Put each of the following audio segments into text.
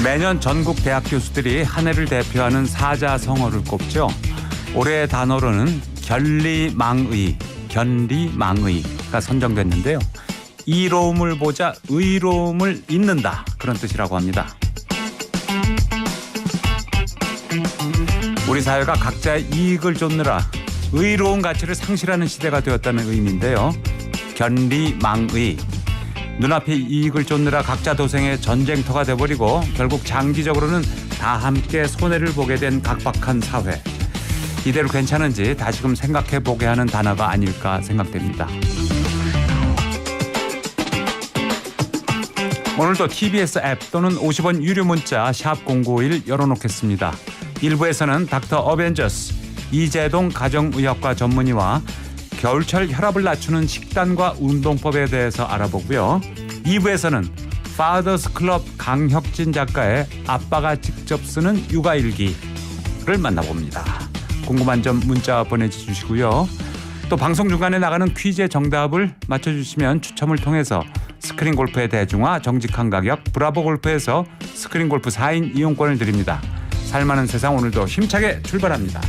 매년 전국 대학 교수들이 한 해를 대표하는 사자성어를 꼽죠. 올해의 단어로는 견리망의가 선정됐는데요. 이로움을 보자 의로움을 잇는다, 그런 뜻이라고 합니다. 우리 사회가 각자의 이익을 쫓느라 의로운 가치를 상실하는 시대가 되었다는 의미인데요. 견리망의. 눈앞의 이익을 쫓느라 각자 도생의 전쟁터가 돼버리고 결국 장기적으로는 다 함께 손해를 보게 된 각박한 사회. 이대로 괜찮은지 다시금 생각해보게 하는 단어가 아닐까 생각됩니다. 오늘도 TBS 앱 또는 50원 유료 문자 샵 0951 열어놓겠습니다. 1부에서는 닥터 어벤져스 이재동 가정의학과 전문의와 겨울철 혈압을 낮추는 식단과 운동법에 대해서 알아보고요. 2부에서는 파더스 클럽 강혁진 작가의 아빠가 직접 쓰는 육아일기를 만나봅니다. 궁금한 점 문자 보내주시고요. 또 방송 중간에 나가는 퀴즈의 정답을 맞춰주시면 추첨을 통해서 스크린 골프의 대중화 정직한 가격 브라보 골프에서 스크린 골프 4인 이용권을 드립니다. 살만한 세상 오늘도 힘차게 출발합니다.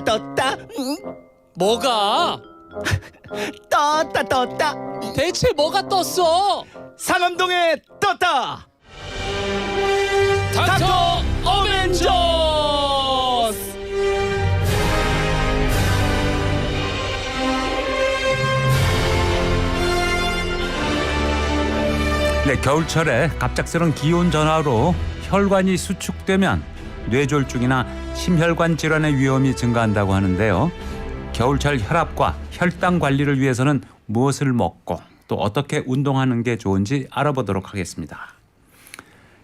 떴다. 뭐가? 떴다. 대체 뭐가 떴어? 상암동에 떴다. 닥터 어벤져스! 네, 겨울철에 갑작스런 기온 전화로 혈관이 수축되면 뇌졸중이나 심혈관 질환의 위험이 증가한다고 하는데요. 겨울철 혈압과 혈당 관리를 위해서는 무엇을 먹고 또 어떻게 운동하는 게 좋은지 알아보도록 하겠습니다.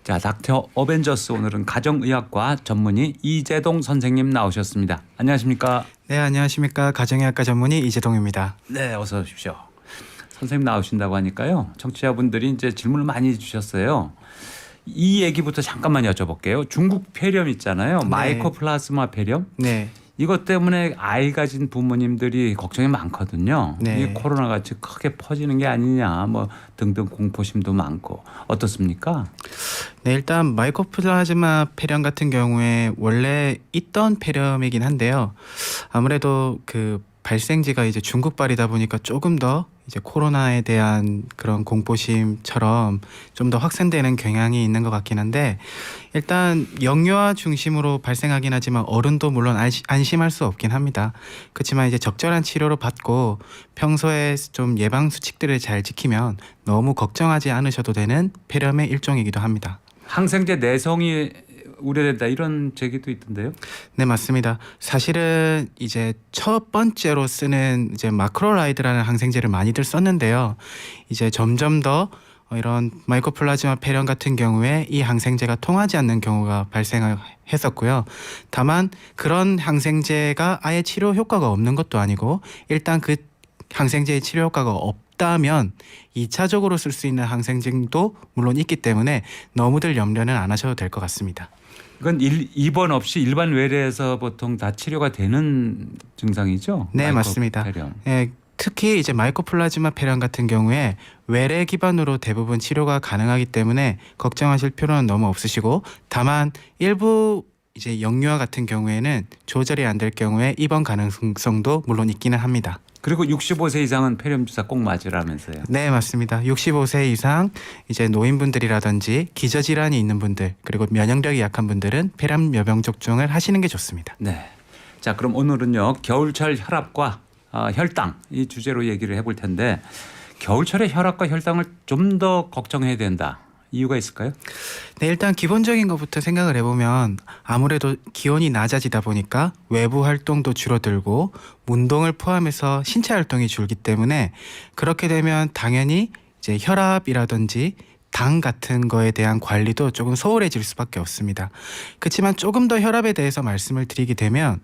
자, 닥터 어벤져스 오늘은 가정의학과 전문의 이재동 선생님 나오셨습니다. 안녕하십니까? 네, 안녕하십니까. 가정의학과 전문의 이재동입니다. 네, 어서 오십시오. 선생님 나오신다고 하니까요. 청취자분들이 이제 질문을 많이 주셨어요. 이 얘기부터 잠깐만 여쭤볼게요. 중국 폐렴 있잖아요. 네. 마이코플라즈마 폐렴. 네. 이것 때문에 아이 가진 부모님들이 걱정이 많거든요. 네. 이 코로나 같이 크게 퍼지는 게 아니냐 뭐 등등 공포심도 많고 어떻습니까? 네, 일단 마이코플라즈마 폐렴 같은 경우에 원래 있던 폐렴이긴 한데요. 아무래도 그 발생지가 이제 중국발이다 보니까 조금 더 이제 코로나에 대한 그런 공포심처럼 좀 더 확산되는 경향이 있는 것 같긴 한데, 일단 영유아 중심으로 발생하긴 하지만 어른도 물론 안심할 수 없긴 합니다. 그렇지만 이제 적절한 치료를 받고 평소에 좀 예방 수칙들을 잘 지키면 너무 걱정하지 않으셔도 되는 폐렴의 일종이기도 합니다. 항생제 내성이 우려된다 이런 제기도 있던데요. 네, 맞습니다. 사실은 이제 첫 번째로 쓰는 이제 마크로라이드라는 항생제를 많이들 썼는데요. 이제 점점 더 이런 마이코플라즈마 폐렴 같은 경우에 이 항생제가 통하지 않는 경우가 발생했었고요. 다만 그런 항생제가 아예 치료 효과가 없는 것도 아니고, 일단 그 항생제의 치료 효과가 없다면 2차적으로 쓸 수 있는 항생제도 물론 있기 때문에 너무들 염려는 안 하셔도 될 것 같습니다. 이건 입원 없이 일반 외래에서 보통 다 치료가 되는 증상이죠? 네, 맞습니다. 폐렴. 예, 특히 이제 마이코플라즈마 폐렴 같은 경우에 외래 기반으로 대부분 치료가 가능하기 때문에 걱정하실 필요는 너무 없으시고, 다만 일부 이제 영유아 같은 경우에는 조절이 안 될 경우에 입원 가능성도 물론 있기는 합니다. 그리고 65세 이상은 폐렴 주사 꼭 맞으라면서요. 네, 맞습니다. 65세 이상 이제 노인분들이라든지 기저질환이 있는 분들, 그리고 면역력이 약한 분들은 폐렴 예방 접종을 하시는 게 좋습니다. 네. 자, 그럼 오늘은요 겨울철 혈압과 혈당 이 주제로 얘기를 해볼 텐데, 겨울철에 혈압과 혈당을 좀 더 걱정해야 된다. 이유가 있을까요? 네, 일단 기본적인 것부터 생각을 해보면 아무래도 기온이 낮아지다 보니까 외부 활동도 줄어들고 운동을 포함해서 신체 활동이 줄기 때문에, 그렇게 되면 당연히 이제 혈압이라든지 당 같은 거에 대한 관리도 조금 소홀해질 수밖에 없습니다. 그렇지만 조금 더 혈압에 대해서 말씀을 드리게 되면,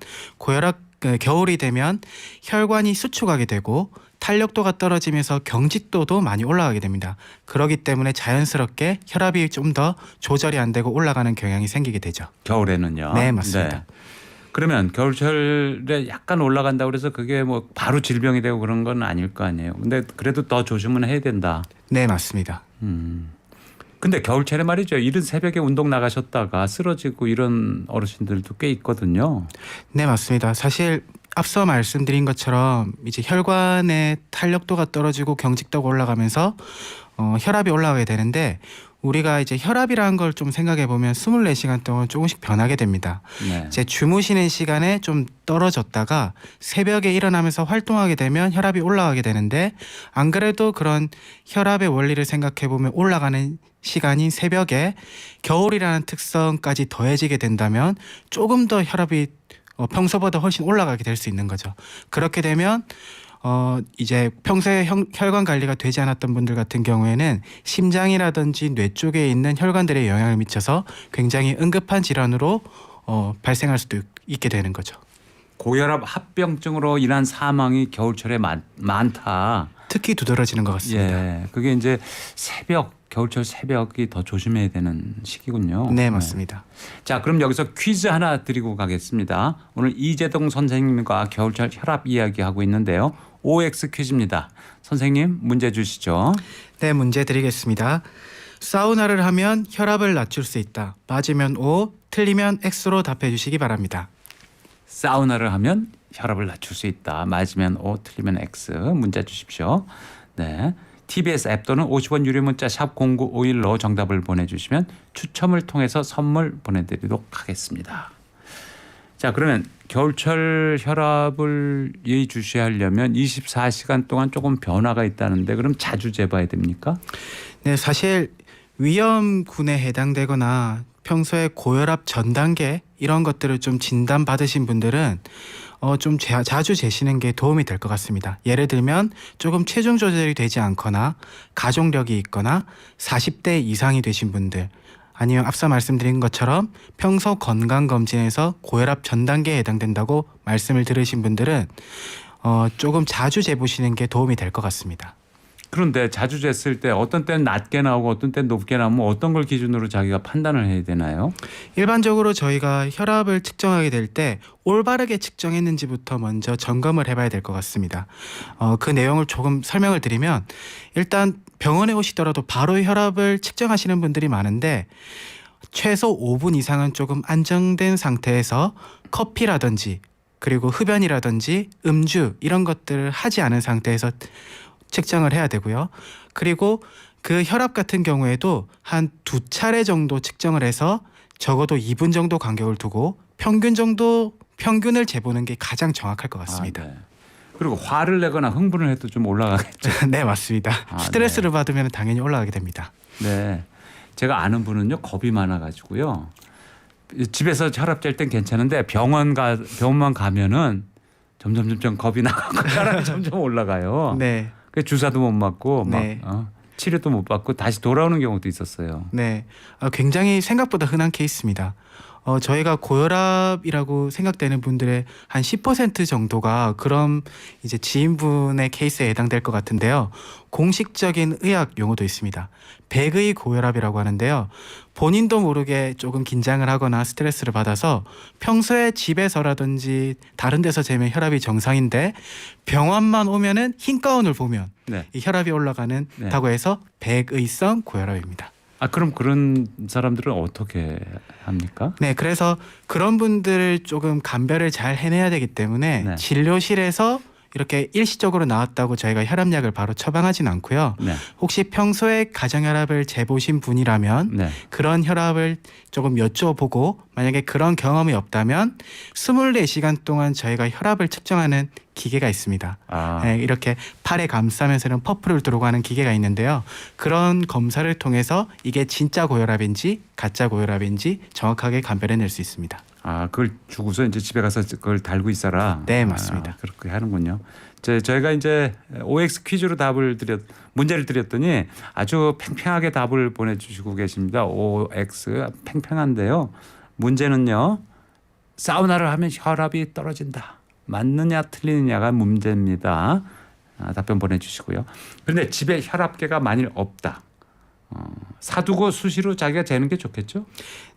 겨울이 되면 혈관이 수축하게 되고 탄력도가 떨어지면서 경직도도 많이 올라가게 됩니다. 그렇기 때문에 자연스럽게 혈압이 좀 더 조절이 안 되고 올라가는 경향이 생기게 되죠. 겨울에는요. 네, 맞습니다. 네. 그러면 겨울철에 약간 올라간다고 그래서 그게 뭐 바로 질병이 되고 그런 건 아닐 거 아니에요. 근데 그래도 더 조심은 해야 된다. 네, 맞습니다. 근데 겨울철에 말이죠. 이른 새벽에 운동 나가셨다가 쓰러지고 이런 어르신들도 꽤 있거든요. 네, 맞습니다. 사실 앞서 말씀드린 것처럼 이제 혈관의 탄력도가 떨어지고 경직도가 올라가면서 혈압이 올라가게 되는데 우리가 이제 혈압이라는 걸 좀 생각해 보면 24시간 동안 조금씩 변하게 됩니다. 네. 이제 주무시는 시간에 좀 떨어졌다가 새벽에 일어나면서 활동하게 되면 혈압이 올라가게 되는데 안 그래도 그런 혈압의 원리를 생각해 보면 올라가는 시간인 새벽에 겨울이라는 특성까지 더해지게 된다면 조금 더 혈압이 평소보다 훨씬 올라가게 될 수 있는 거죠. 그렇게 되면 이제 평소에 혈관 관리가 되지 않았던 분들 같은 경우에는 심장이라든지 뇌 쪽에 있는 혈관들에 영향을 미쳐서 굉장히 응급한 질환으로 발생할 수도 있게 되는 거죠. 고혈압 합병증으로 인한 사망이 겨울철에 많다. 특히 두드러지는 것 같습니다. 예, 그게 이제 겨울철 새벽이 더 조심해야 되는 시기군요. 네, 맞습니다. 자, 그럼 여기서 퀴즈 하나 드리고 가겠습니다. 오늘 이재동 선생님과 겨울철 혈압 이야기하고 있는데요. OX 퀴즈입니다. 선생님 문제 주시죠. 네, 문제 드리겠습니다. 사우나를 하면 혈압을 낮출 수 있다. 맞으면 O, 틀리면 X로 답해 주시기 바랍니다. 사우나를 하면 혈압을 낮출 수 있다. 맞으면 O, 틀리면 X. 문자 주십시오. 네. TBS 앱 또는 50원 유료 문자 샵 0951로 정답을 보내주시면 추첨을 통해서 선물 보내드리도록 하겠습니다. 자, 그러면 겨울철 혈압을 예의주시하려면 24시간 동안 조금 변화가 있다는데 그럼 자주 재봐야 됩니까? 네, 사실 위험군에 해당되거나 평소에 고혈압 전 단계 이런 것들을 좀 진단 받으신 분들은 좀 자주 재시는 게 도움이 될 것 같습니다. 예를 들면 조금 체중 조절이 되지 않거나 가족력이 있거나 40대 이상이 되신 분들 아니면 앞서 말씀드린 것처럼 평소 건강검진에서 고혈압 전 단계에 해당된다고 말씀을 들으신 분들은 조금 자주 재보시는 게 도움이 될 것 같습니다. 그런데 자주 쟀을 때 어떤 때는 낮게 나오고 어떤 때는 높게 나오면 어떤 걸 기준으로 자기가 판단을 해야 되나요? 일반적으로 저희가 혈압을 측정하게 될 때 올바르게 측정했는지부터 먼저 점검을 해봐야 될 것 같습니다. 그 내용을 조금 설명을 드리면 일단 병원에 오시더라도 바로 혈압을 측정하시는 분들이 많은데 최소 5분 이상은 조금 안정된 상태에서 커피라든지 그리고 흡연이라든지 음주 이런 것들을 하지 않은 상태에서 측정을 해야 되고요. 그리고 그 혈압 같은 경우에도 한 2차례 정도 측정을 해서 적어도 2분 정도 간격을 두고 평균을 재보는 게 가장 정확할 것 같습니다. 네. 그리고 화를 내거나 흥분을 해도 좀 올라가겠죠. 네, 맞습니다. 스트레스를 받으면 당연히 올라가게 됩니다. 네. 제가 아는 분은요 겁이 많아가지고요. 집에서 혈압 잴 땐 괜찮은데 병원만 가면은 점점 겁이 나고 혈압이 점점 올라가요. 네. 그 주사도 못 맞고 네. 막 치료도 못 받고 다시 돌아오는 경우도 있었어요. 네, 굉장히 생각보다 흔한 케이스입니다. 저희가 고혈압이라고 생각되는 분들의 한 10% 정도가 그런 이제 지인분의 케이스에 해당될 것 같은데요. 공식적인 의학 용어도 있습니다. 백의 고혈압이라고 하는데요. 본인도 모르게 조금 긴장을 하거나 스트레스를 받아서 평소에 집에서라든지 다른 데서 재면 혈압이 정상인데 병원만 오면은 흰 가운을 보면 네. 이 혈압이 올라가는다고 해서 백의성 고혈압입니다. 그럼 그런 사람들은 어떻게 합니까? 네, 그래서 그런 분들을 조금 감별을 잘 해내야 되기 때문에 네. 진료실에서 이렇게 일시적으로 나왔다고 저희가 혈압약을 바로 처방하진 않고요. 네. 혹시 평소에 가정혈압을 재보신 분이라면 네. 그런 혈압을 조금 여쭤보고 만약에 그런 경험이 없다면 24시간 동안 저희가 혈압을 측정하는 기계가 있습니다. 네, 이렇게 팔에 감싸면서는 퍼프를 들고 하는 기계가 있는데요. 그런 검사를 통해서 이게 진짜 고혈압인지 가짜 고혈압인지 정확하게 감별해낼 수 있습니다. 그걸 주고서 이제 집에 가서 그걸 달고 있어라. 네, 맞습니다. 그렇게 하는군요. 저희가 이제 OX 퀴즈로 문제를 드렸더니 아주 팽팽하게 답을 보내주시고 계십니다. OX 팽팽한데요. 문제는요. 사우나를 하면 혈압이 떨어진다. 맞느냐 틀리느냐가 문제입니다. 답변 보내주시고요. 그런데 집에 혈압계가 만일 없다. 사두고 수시로 자기가 재는 게 좋겠죠?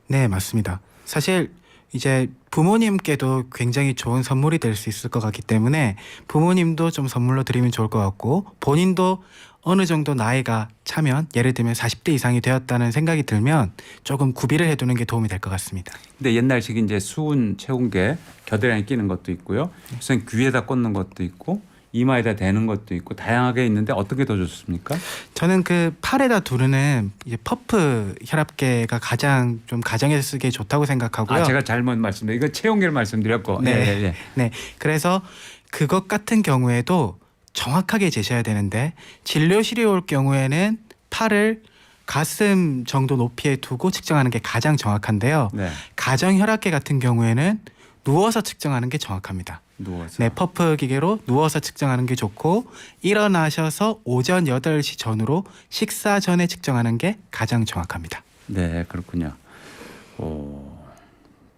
네, 맞습니다. 사실 이제 부모님께도 굉장히 좋은 선물이 될 수 있을 것 같기 때문에 부모님도 좀 선물로 드리면 좋을 것 같고 본인도 어느 정도 나이가 차면 예를 들면 40대 이상이 되었다는 생각이 들면 조금 구비를 해두는 게 도움이 될 것 같습니다. 근데 옛날식 이제 수은 채운 게 겨드랑이에 끼는 것도 있고요. 무슨 귀에다 꽂는 것도 있고 이마에다 대는 것도 있고 다양하게 있는데 어떤 게 더 좋습니까? 저는 그 팔에다 두르는 이제 퍼프 혈압계가 가장 좀 가정에서 쓰기에 좋다고 생각하고요. 아, 제가 잘못 말씀드렸. 이거 채용계를 말씀드렸고. 네. 예, 예. 네. 그래서 그것 같은 경우에도 정확하게 재셔야 되는데 진료실에 올 경우에는 팔을 가슴 정도 높이에 두고 측정하는 게 가장 정확한데요. 네. 가정 혈압계 같은 경우에는 누워서 측정하는 게 정확합니다. 누워서. 네, 퍼프 기계로 누워서 측정하는 게 좋고 일어나셔서 오전 8시 전후로 식사 전에 측정하는 게 가장 정확합니다. 네, 그렇군요.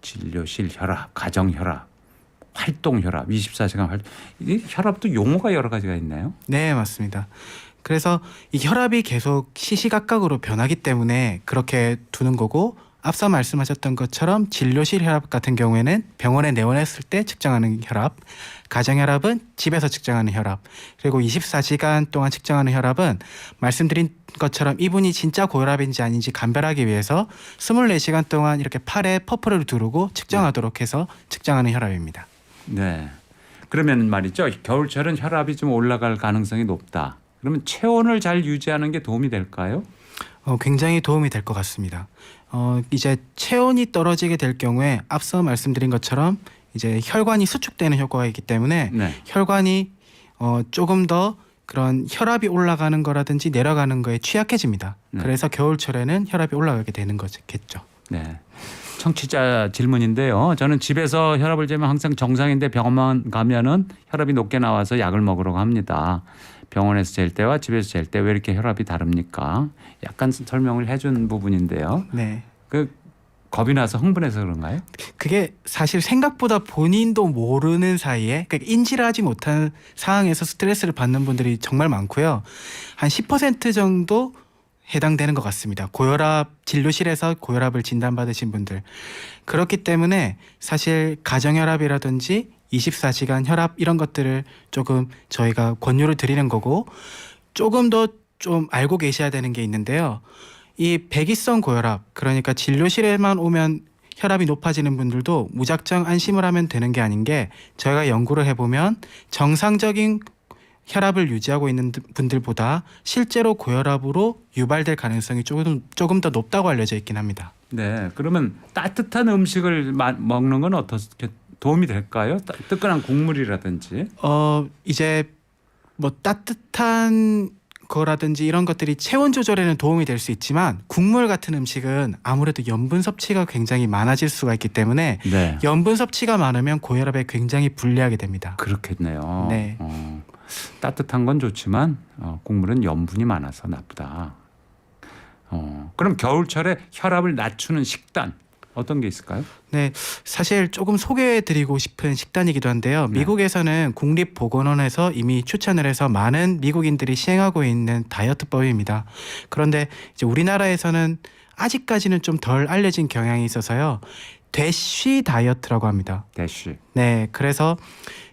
진료실 혈압, 가정 혈압, 활동 혈압, 24시간 활동. 이 혈압도 용어가 여러 가지가 있나요? 네, 맞습니다. 그래서 이 혈압이 계속 시시각각으로 변하기 때문에 그렇게 두는 거고 앞서 말씀하셨던 것처럼 진료실 혈압 같은 경우에는 병원에 내원했을 때 측정하는 혈압, 가정 혈압은 집에서 측정하는 혈압, 그리고 24시간 동안 측정하는 혈압은 말씀드린 것처럼 이분이 진짜 고혈압인지 아닌지 감별하기 위해서 24시간 동안 이렇게 팔에 퍼프를 두르고 측정하도록 해서 측정하는 혈압입니다. 네. 그러면 말이죠. 겨울철은 혈압이 좀 올라갈 가능성이 높다. 그러면 체온을 잘 유지하는 게 도움이 될까요? 굉장히 도움이 될 것 같습니다. 이제 체온이 떨어지게 될 경우에 앞서 말씀드린 것처럼 이제 혈관이 수축되는 효과가 있기 때문에 네. 혈관이 조금 더 그런 혈압이 올라가는 거라든지 내려가는 거에 취약해집니다. 네. 그래서 겨울철에는 혈압이 올라가게 되는 거겠죠. 네. 청취자 질문인데요. 저는 집에서 혈압을 재면 항상 정상인데 병원만 가면은 혈압이 높게 나와서 약을 먹으라고 합니다. 병원에서 잴 때와 집에서 잴 때 왜 이렇게 혈압이 다릅니까? 약간 설명을 해준 부분인데요. 네. 그 겁이 나서 흥분해서 그런가요? 그게 사실 생각보다 본인도 모르는 사이에 그러니까 인지를 하지 못한 상황에서 스트레스를 받는 분들이 정말 많고요. 한 10% 정도 해당되는 것 같습니다. 고혈압 진료실에서 고혈압을 진단받으신 분들. 그렇기 때문에 사실 가정혈압이라든지 24시간 혈압 이런 것들을 조금 저희가 권유를 드리는 거고 조금 더 좀 알고 계셔야 되는 게 있는데요. 이 백이성 고혈압 그러니까 진료실에만 오면 혈압이 높아지는 분들도 무작정 안심을 하면 되는 게 아닌 게 저희가 연구를 해보면 정상적인 혈압을 유지하고 있는 분들보다 실제로 고혈압으로 유발될 가능성이 조금 더 높다고 알려져 있긴 합니다. 네. 그러면 따뜻한 음식을 먹는 건 어떻게 도움이 될까요? 뜨끈한 국물이라든지. 이제 뭐 따뜻한 거라든지 이런 것들이 체온 조절에는 도움이 될 수 있지만 국물 같은 음식은 아무래도 염분 섭취가 굉장히 많아질 수가 있기 때문에 네. 염분 섭취가 많으면 고혈압에 굉장히 불리하게 됩니다. 그렇겠네요. 네. 따뜻한 건 좋지만 국물은 염분이 많아서 나쁘다. 그럼 겨울철에 혈압을 낮추는 식단 어떤 게 있을까요? 네, 사실 조금 소개해드리고 싶은 식단이기도 한데요. 네. 미국에서는 국립보건원에서 이미 추천을 해서 많은 미국인들이 시행하고 있는 다이어트법입니다. 그런데 이제 우리나라에서는 아직까지는 좀 덜 알려진 경향이 있어서요. 대쉬 다이어트라고 합니다. 대쉬. 네, 그래서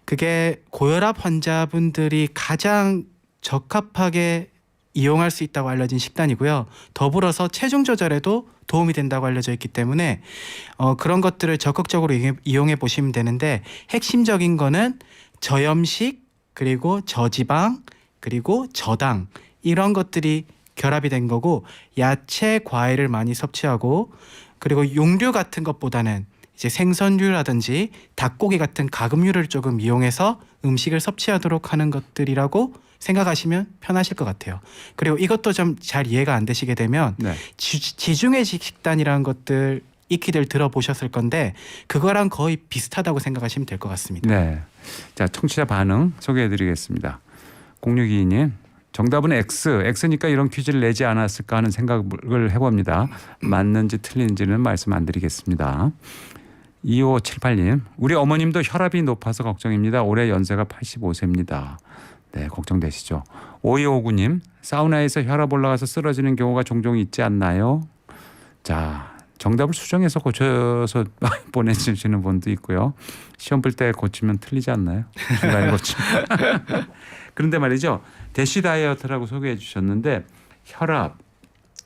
그게 고혈압 환자분들이 가장 적합하게 이용할 수 있다고 알려진 식단이고요. 더불어서 체중 조절에도 도움이 된다고 알려져 있기 때문에 그런 것들을 적극적으로 이용해 보시면 되는데 핵심적인 거는 저염식 그리고 저지방 그리고 저당 이런 것들이 결합이 된 거고 야채 과일을 많이 섭취하고 그리고 용류 같은 것보다는 이제 생선류라든지 닭고기 같은 가금류를 조금 이용해서 음식을 섭취하도록 하는 것들이라고 생각하시면 편하실 것 같아요. 그리고 이것도 좀 잘 이해가 안 되시게 되면 네. 지중해식 식단이라는 것들 익히들 들어보셨을 건데 그거랑 거의 비슷하다고 생각하시면 될 것 같습니다. 네. 자, 청취자 반응 소개해드리겠습니다. 0622님. 정답은 X. X니까 이런 퀴즈를 내지 않았을까 하는 생각을 해봅니다. 맞는지 틀린지는 말씀 안 드리겠습니다. 2578님. 우리 어머님도 혈압이 높아서 걱정입니다. 올해 연세가 85세입니다. 네, 걱정되시죠. 5259님. 사우나에서 혈압 올라가서 쓰러지는 경우가 종종 있지 않나요? 자, 정답을 수정해서 고쳐서 보내주시는 분도 있고요. 시험 볼 때 고치면 틀리지 않나요? 중간에 고치면. 그런데 말이죠. 대시 다이어트라고 소개해 주셨는데 혈압,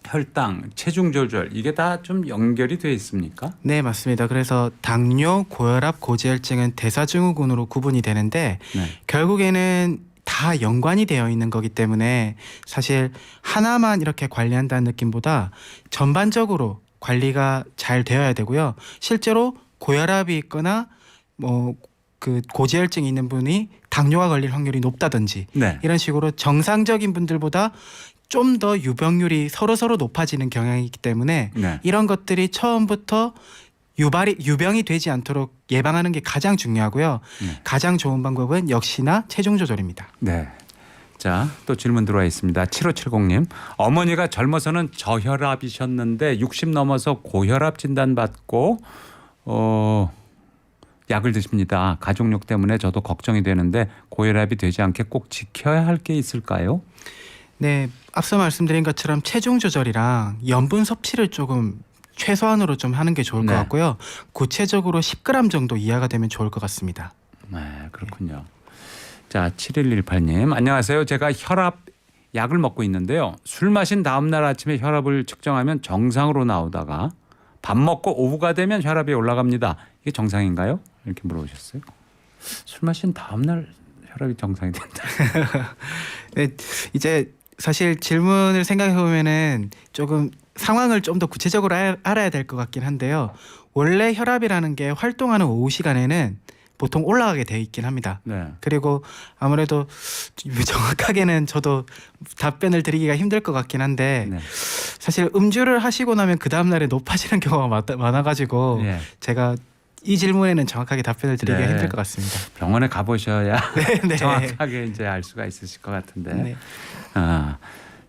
혈당, 체중 조절 이게 다 좀 연결이 돼 있습니까? 네, 맞습니다. 그래서 당뇨, 고혈압, 고지혈증은 대사증후군으로 구분이 되는데 네. 결국에는 다 연관이 되어 있는 거기 때문에 사실 하나만 이렇게 관리한다는 느낌보다 전반적으로 관리가 잘 되어야 되고요. 실제로 고혈압이 있거나 뭐 그 고지혈증이 있는 분이 당뇨가 걸릴 확률이 높다든지 네. 이런 식으로 정상적인 분들보다 좀 더 유병률이 서로 높아지는 경향이 있기 때문에 네. 이런 것들이 처음부터 유병이 되지 않도록 예방하는 게 가장 중요하고요. 네. 가장 좋은 방법은 역시나 체중 조절입니다. 네. 자, 또 질문 들어와 있습니다. 7570님. 어머니가 젊어서는 저혈압이셨는데 60 넘어서 고혈압 진단 받고 약을 드십니다. 가족력 때문에 저도 걱정이 되는데 고혈압이 되지 않게 꼭 지켜야 할 게 있을까요? 네, 앞서 말씀드린 것처럼 체중 조절이랑 염분 섭취를 조금 최소한으로 좀 하는 게 좋을 것 네. 같고요. 구체적으로 10g 정도 이하가 되면 좋을 것 같습니다. 네, 그렇군요. 자, 7118님. 안녕하세요. 제가 혈압 약을 먹고 있는데요. 술 마신 다음 날 아침에 혈압을 측정하면 정상으로 나오다가 밥 먹고 오후가 되면 혈압이 올라갑니다. 이게 정상인가요? 이렇게 물어보셨어요. 술 마신 다음 날 혈압이 정상이 된다. 네, 이제 사실 질문을 생각해 보면은 조금 상황을 좀 더 구체적으로 알아야 될 것 같긴 한데요. 원래 혈압이라는 게 활동하는 오후 시간에는 보통 올라가게 돼 있긴 합니다. 네. 그리고 아무래도 정확하게는 저도 답변을 드리기가 힘들 것 같긴 한데 네. 사실 음주를 하시고 나면 그 다음 날에 높아지는 경우가 많아가지고 네. 제가 이 질문에는 정확하게 답변을 드리기가 네. 힘들 것 같습니다. 병원에 가보셔야 네. 정확하게 이제 알 수가 있으실 것 같은데. 네.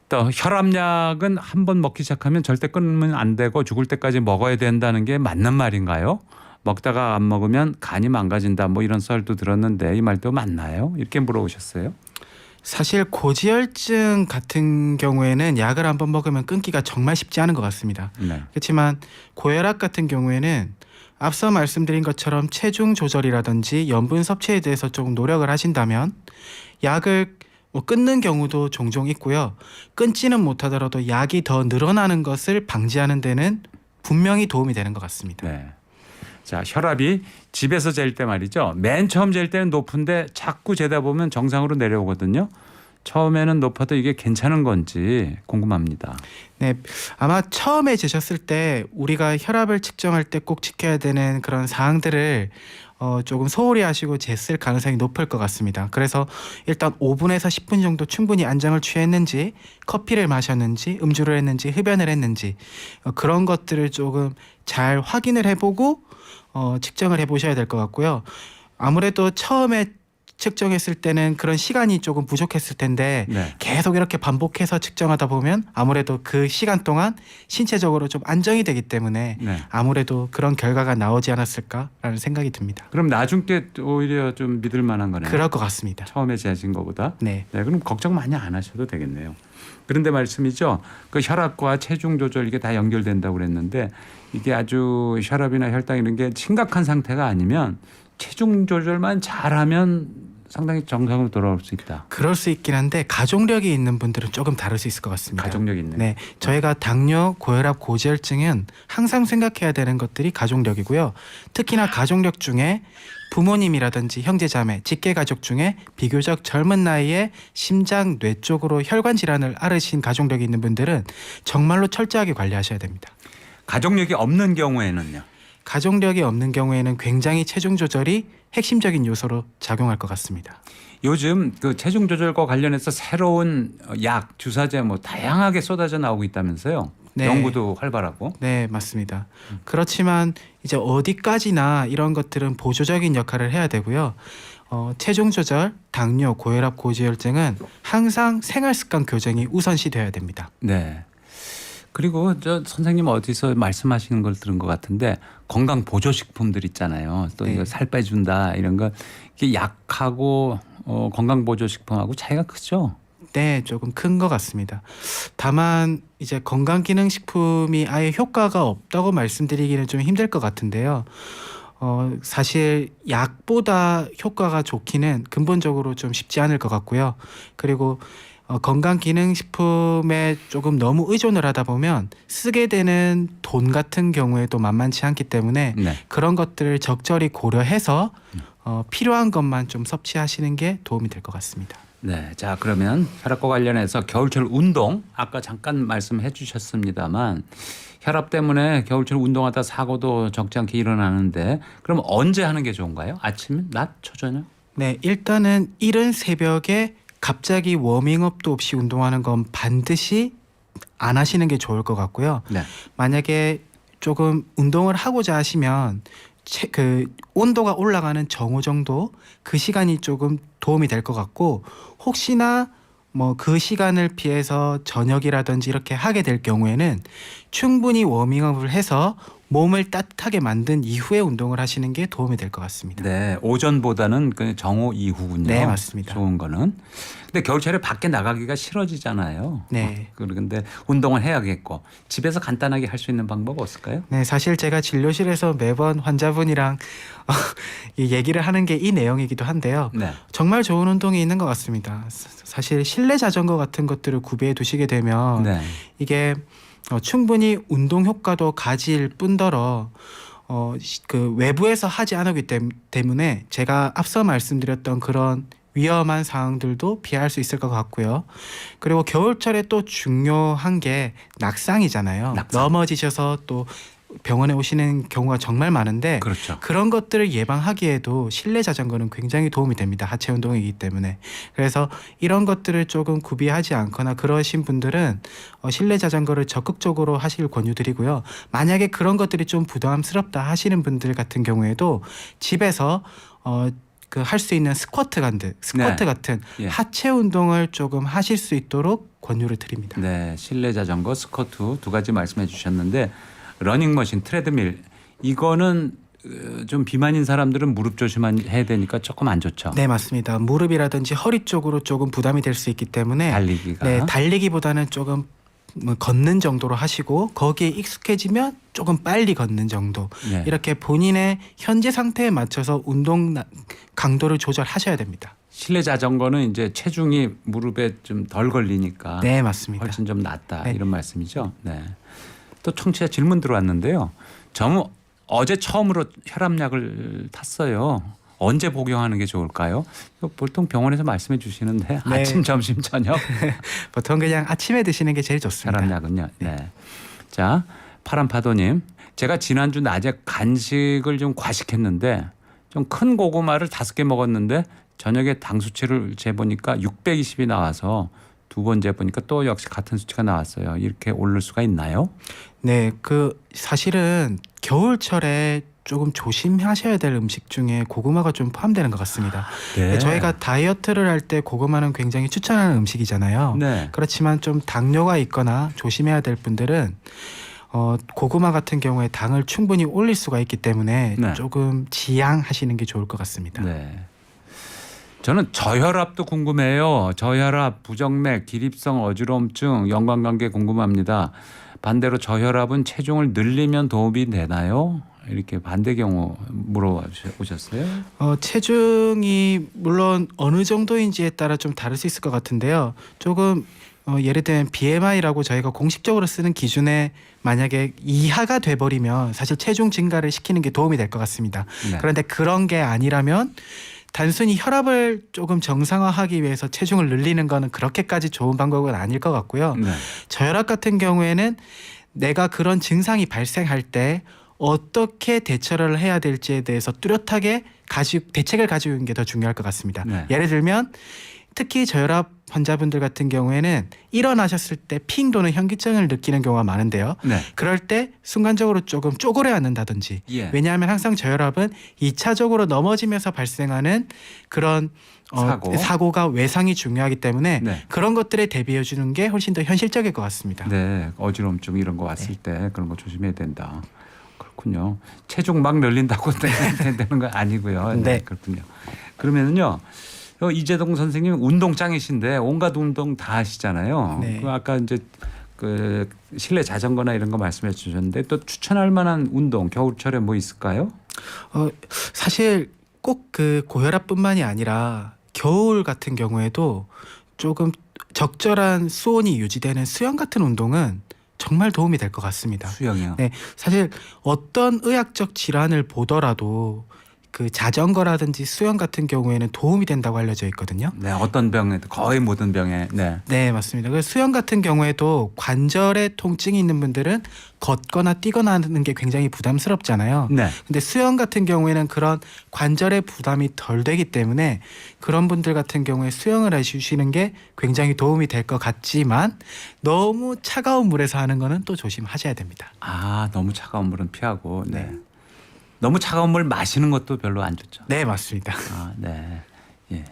또 혈압약은 한 번 먹기 시작하면 절대 끊으면 안 되고 죽을 때까지 먹어야 된다는 게 맞는 말인가요? 먹다가 안 먹으면 간이 망가진다 뭐 이런 썰도 들었는데 이 말도 맞나요? 이렇게 물어보셨어요. 사실 고지혈증 같은 경우에는 약을 한번 먹으면 끊기가 정말 쉽지 않은 것 같습니다. 네. 그렇지만 고혈압 같은 경우에는 앞서 말씀드린 것처럼 체중 조절이라든지 염분 섭취에 대해서 조금 노력을 하신다면 약을 끊는 경우도 종종 있고요. 끊지는 못하더라도 약이 더 늘어나는 것을 방지하는 데는 분명히 도움이 되는 것 같습니다. 네. 자, 혈압이 집에서 잴 때 말이죠. 맨 처음 잴 때는 높은데 자꾸 재다 보면 정상으로 내려오거든요. 처음에는 높아도 이게 괜찮은 건지 궁금합니다. 네, 아마 처음에 재셨을 때 우리가 혈압을 측정할 때 꼭 지켜야 되는 그런 사항들을 조금 소홀히 하시고 쟀을 가능성이 높을 것 같습니다. 그래서 일단 5분에서 10분 정도 충분히 안정을 취했는지, 커피를 마셨는지, 음주를 했는지, 흡연을 했는지 그런 것들을 조금 잘 확인을 해보고 측정을 해보셔야 될 것 같고요. 아무래도 처음에 측정했을 때는 그런 시간이 조금 부족했을 텐데 네. 계속 이렇게 반복해서 측정하다 보면 아무래도 그 시간 동안 신체적으로 좀 안정이 되기 때문에 네. 아무래도 그런 결과가 나오지 않았을까라는 생각이 듭니다. 그럼 나중 때 오히려 좀 믿을 만한 거네요. 그럴 것 같습니다. 처음에 재신 거보다. 네. 네, 그럼 걱정 많이 안 하셔도 되겠네요. 그런데 말씀이죠. 그 혈압과 체중 조절 이게 다 연결된다고 그랬는데 이게 아주 혈압이나 혈당 이런 게 심각한 상태가 아니면 체중 조절만 잘하면 상당히 정상으로 돌아올 수 있다. 그럴 수 있긴 한데 가족력이 있는 분들은 조금 다를 수 있을 것 같습니다. 가족력 있네. 네, 저희가 당뇨, 고혈압, 고지혈증은 항상 생각해야 되는 것들이 가족력이고요. 특히나 가족력 중에 부모님이라든지 형제자매, 직계가족 중에 비교적 젊은 나이에 심장, 뇌 쪽으로 혈관 질환을 앓으신 가족력이 있는 분들은 정말로 철저하게 관리하셔야 됩니다. 가족력이 없는 경우에는요. 가족력이 없는 경우에는 굉장히 체중 조절이 핵심적인 요소로 작용할 것 같습니다. 요즘 그 체중 조절과 관련해서 새로운 약, 주사제 뭐 다양하게 쏟아져 나오고 있다면서요. 네. 연구도 활발하고. 네, 맞습니다. 그렇지만 이제 어디까지나 이런 것들은 보조적인 역할을 해야 되고요. 체중 조절, 당뇨, 고혈압, 고지혈증은 항상 생활 습관 교정이 우선시되어야 됩니다. 네. 그리고 저 선생님 어디서 말씀하시는 걸 들은 것 같은데 건강 보조 식품들 있잖아요. 또 네. 이거 살 빼준다 이런 거 이게 약하고 건강 보조 식품하고 차이가 크죠. 네, 조금 큰 것 같습니다. 다만 이제 건강기능식품이 아예 효과가 없다고 말씀드리기는 좀 힘들 것 같은데요. 사실 약보다 효과가 좋기는 근본적으로 좀 쉽지 않을 것 같고요. 그리고 건강기능식품에 조금 너무 의존을 하다 보면 쓰게 되는 돈 같은 경우에도 만만치 않기 때문에 네. 그런 것들을 적절히 고려해서 필요한 것만 좀 섭취하시는 게 도움이 될 것 같습니다. 네, 자 그러면 혈압과 관련해서 겨울철 운동 아까 잠깐 말씀해 주셨습니다만 혈압 때문에 겨울철 운동하다 사고도 적지 않게 일어나는데 그럼 언제 하는 게 좋은가요? 아침, 낮, 초저녁? 네, 일단은 이른 새벽에 갑자기 워밍업도 없이 운동하는 건 반드시 안 하시는 게 좋을 것 같고요. 네. 만약에 조금 운동을 하고자 하시면 그 온도가 올라가는 정오 정도 그 시간이 조금 도움이 될 것 같고 혹시나 뭐 그 시간을 피해서 저녁이라든지 이렇게 하게 될 경우에는 충분히 워밍업을 해서 몸을 따뜻하게 만든 이후에 운동을 하시는 게 도움이 될 것 같습니다. 네, 오전보다는 그 정오 이후군요. 네, 맞습니다. 좋은 거는. 근데 겨울철에 밖에 나가기가 싫어지잖아요. 네. 그런데 운동을 해야겠고 집에서 간단하게 할 수 있는 방법 없을까요? 네, 사실 제가 진료실에서 매번 환자분이랑 이 얘기를 하는 게 이 내용이기도 한데요. 네. 정말 좋은 운동이 있는 것 같습니다. 사실 실내 자전거 같은 것들을 구비해 두시게 되면 네. 이게 충분히 운동 효과도 가질 뿐더러 그 외부에서 하지 않았기 때문에 제가 앞서 말씀드렸던 그런 위험한 상황들도 피할 수 있을 것 같고요. 그리고 겨울철에 또 중요한 게 낙상이잖아요. 낙상. 넘어지셔서 또 병원에 오시는 경우가 정말 많은데 그렇죠. 그런 것들을 예방하기에도 실내 자전거는 굉장히 도움이 됩니다. 하체 운동이기 때문에. 그래서 이런 것들을 조금 구비하지 않거나 그러신 분들은 실내 자전거를 적극적으로 하실 권유드리고요. 만약에 그런 것들이 좀 부담스럽다 하시는 분들 같은 경우에도 집에서 그 할 수 있는 스쿼트 네. 같은 예. 하체 운동을 조금 하실 수 있도록 권유를 드립니다. 네, 실내 자전거, 스쿼트 두 가지 말씀해 주셨는데 러닝머신, 트레드밀 이거는 좀 비만인 사람들은 무릎 조심해야 되니까 조금 안 좋죠. 네, 맞습니다. 무릎이라든지 허리 쪽으로 조금 부담이 될 수 있기 때문에 달리기가. 네, 달리기보다는 조금 걷는 정도로 하시고 거기에 익숙해지면 조금 빨리 걷는 정도. 네. 이렇게 본인의 현재 상태에 맞춰서 운동 강도를 조절하셔야 됩니다. 실내 자전거는 이제 체중이 무릎에 좀 덜 걸리니까 네, 맞습니다. 훨씬 좀 낫다 네. 이런 말씀이죠. 네. 또 청취자 질문 들어왔는데요. 저는 어제 처음으로 혈압약을 탔어요. 언제 복용하는 게 좋을까요? 이거 보통 병원에서 말씀해 주시는데 네. 아침, 점심, 저녁 보통 그냥 아침에 드시는 게 제일 좋습니다. 혈압약은요. 네. 자, 파란파도님, 제가 지난주 낮에 간식을 좀 과식했는데 좀 큰 고구마를 5개 먹었는데 저녁에 당 수치를 재보니까 620이 나와서 두 번 재보니까 또 역시 같은 수치가 나왔어요. 이렇게 오를 수가 있나요? 네, 그 사실은 겨울철에 조금 조심하셔야 될 음식 중에 고구마가 좀 포함되는 것 같습니다. 네. 저희가 다이어트를 할 때 고구마는 굉장히 추천하는 음식이잖아요. 네. 그렇지만 좀 당뇨가 있거나 조심해야 될 분들은 고구마 같은 경우에 당을 충분히 올릴 수가 있기 때문에 네. 조금 지양하시는 게 좋을 것 같습니다. 네. 저는 저혈압도 궁금해요. 저혈압, 부정맥, 기립성 어지러움증 연관관계 궁금합니다. 반대로 저혈압은 체중을 늘리면 도움이 되나요? 이렇게 반대 경우 물어보셨어요. 체중이 물론 어느 정도인지에 따라 좀 다를 수 있을 것 같은데요. 조금 예를 들면 BMI라고 저희가 공식적으로 쓰는 기준에 만약에 이하가 돼버리면 사실 체중 증가를 시키는 게 도움이 될 것 같습니다. 네. 그런데 그런 게 아니라면 단순히 혈압을 조금 정상화하기 위해서 체중을 늘리는 거는 그렇게까지 좋은 방법은 아닐 것 같고요. 네. 저혈압 같은 경우에는 내가 그런 증상이 발생할 때 어떻게 대처를 해야 될지에 대해서 뚜렷하게 대책을 가지고 있는 게 더 중요할 것 같습니다. 네. 예를 들면 특히 저혈압 환자분들 같은 경우에는 일어나셨을 때 핑 도는 현기증을 느끼는 경우가 많은데요. 네. 그럴 때 순간적으로 조금 쪼그려 앉는다든지 예. 왜냐하면 항상 저혈압은 2차적으로 넘어지면서 발생하는 그런 사고가 외상이 중요하기 때문에 네. 그런 것들에 대비해 주는 게 훨씬 더 현실적일 것 같습니다. 네, 어지러움증 이런 거 왔을 때 그런 거 조심해야 된다. 그렇군요. 체중 막 늘린다고 되는 건 아니고요. 네, 네. 그렇군요. 그러면은요, 이재동 선생님 운동장이신데 온갖 운동 다 하시잖아요. 네. 그 아까 이제 그 실내 자전거나 이런 거 말씀해 주셨는데 또 추천할 만한 운동 겨울철에 뭐 있을까요? 사실 꼭 그 고혈압뿐만이 아니라 겨울 같은 경우에도 조금 적절한 수온이 유지되는 수영 같은 운동은 정말 도움이 될 것 같습니다. 수영이요. 네, 사실 어떤 의학적 질환을 보더라도 그 자전거라든지 수영 같은 경우에는 도움이 된다고 알려져 있거든요. 네, 어떤 병에 거의 모든 병에 네. 네, 맞습니다. 그래서 수영 같은 경우에도 관절에 통증이 있는 분들은 걷거나 뛰거나 하는 게 굉장히 부담스럽잖아요. 네. 근데 수영 같은 경우에는 그런 관절의 부담이 덜 되기 때문에 그런 분들 같은 경우에 수영을 해주시는 게 굉장히 도움이 될 것 같지만 너무 차가운 물에서 하는 거는 또 조심하셔야 됩니다. 아, 너무 차가운 물은 피하고 네. 너무 차가운 물 마시는 것도 별로 안 좋죠. 네, 맞습니다. 아, 네. 예.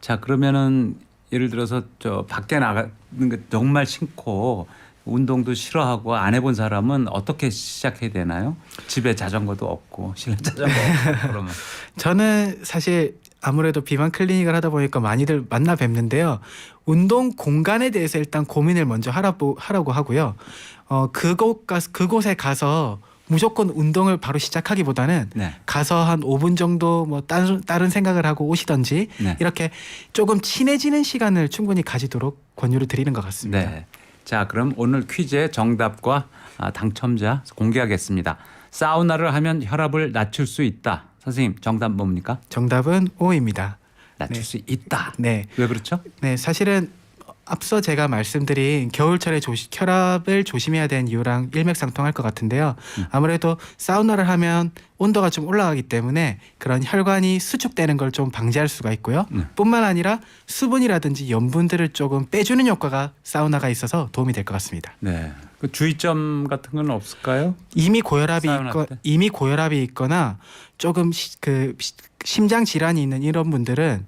자, 그러면은 예를 들어서 저 밖에 나가는 거 정말 싫고 운동도 싫어하고 안 해본 사람은 어떻게 시작해야 되나요? 집에 자전거도 없고 실내 자전거 없고 그러면 저는 사실 아무래도 비만 클리닉을 하다 보니까 많이들 만나 뵙는데요. 운동 공간에 대해서 일단 고민을 먼저 하라고 하고요. 그곳에 가서 무조건 운동을 바로 시작하기보다는 네. 가서 한 5분 정도 뭐 다른 생각을 하고 오시던지 네. 이렇게 조금 친해지는 시간을 충분히 가지도록 권유를 드리는 것 같습니다. 네. 자, 그럼 오늘 퀴즈의 정답과 당첨자 공개하겠습니다. 사우나를 하면 혈압을 낮출 수 있다. 선생님, 정답 뭡니까? 정답은 O입니다. 낮출 네. 수 있다. 네. 왜 그렇죠? 네, 사실은 앞서 제가 말씀드린 겨울철에 혈압을 조심해야 되는 이유랑 일맥상통할 것 같은데요. 아무래도 사우나를 하면 온도가 좀 올라가기 때문에 그런 혈관이 수축되는 걸 좀 방지할 수가 있고요. 뿐만 아니라 수분이라든지 염분들을 조금 빼주는 효과가 사우나가 있어서 도움이 될 것 같습니다. 네. 그 주의점 같은 건 없을까요? 이미 고혈압이 사우나 때? 있거나 조금 심장 질환이 있는 이런 분들은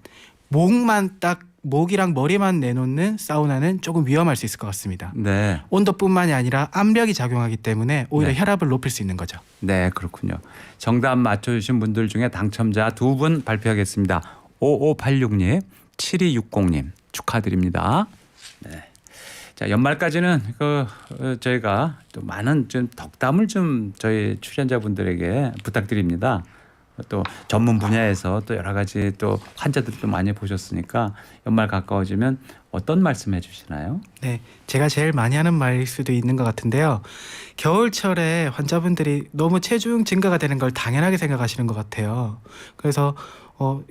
목이랑 머리만 내놓는 사우나는 조금 위험할 수 있을 것 같습니다. 네. 온도뿐만이 아니라 압력이 작용하기 때문에 오히려 네. 혈압을 높일 수 있는 거죠. 네, 그렇군요. 정답 맞춰주신 분들 중에 당첨자 2분 발표하겠습니다. 5586님, 7260님 축하드립니다. 네. 자, 연말까지는 저희가 또 많은 좀 덕담을 좀 저희 출연자분들에게 부탁드립니다. 또 전문 분야에서 또 여러 가지 또 환자들도 많이 보셨으니까 연말 가까워지면 어떤 말씀 해주시나요? 네, 제가 제일 많이 하는 말일 수도 있는 것 같은데요. 겨울철에 환자분들이 너무 체중 증가가 되는 걸 당연하게 생각하시는 것 같아요. 그래서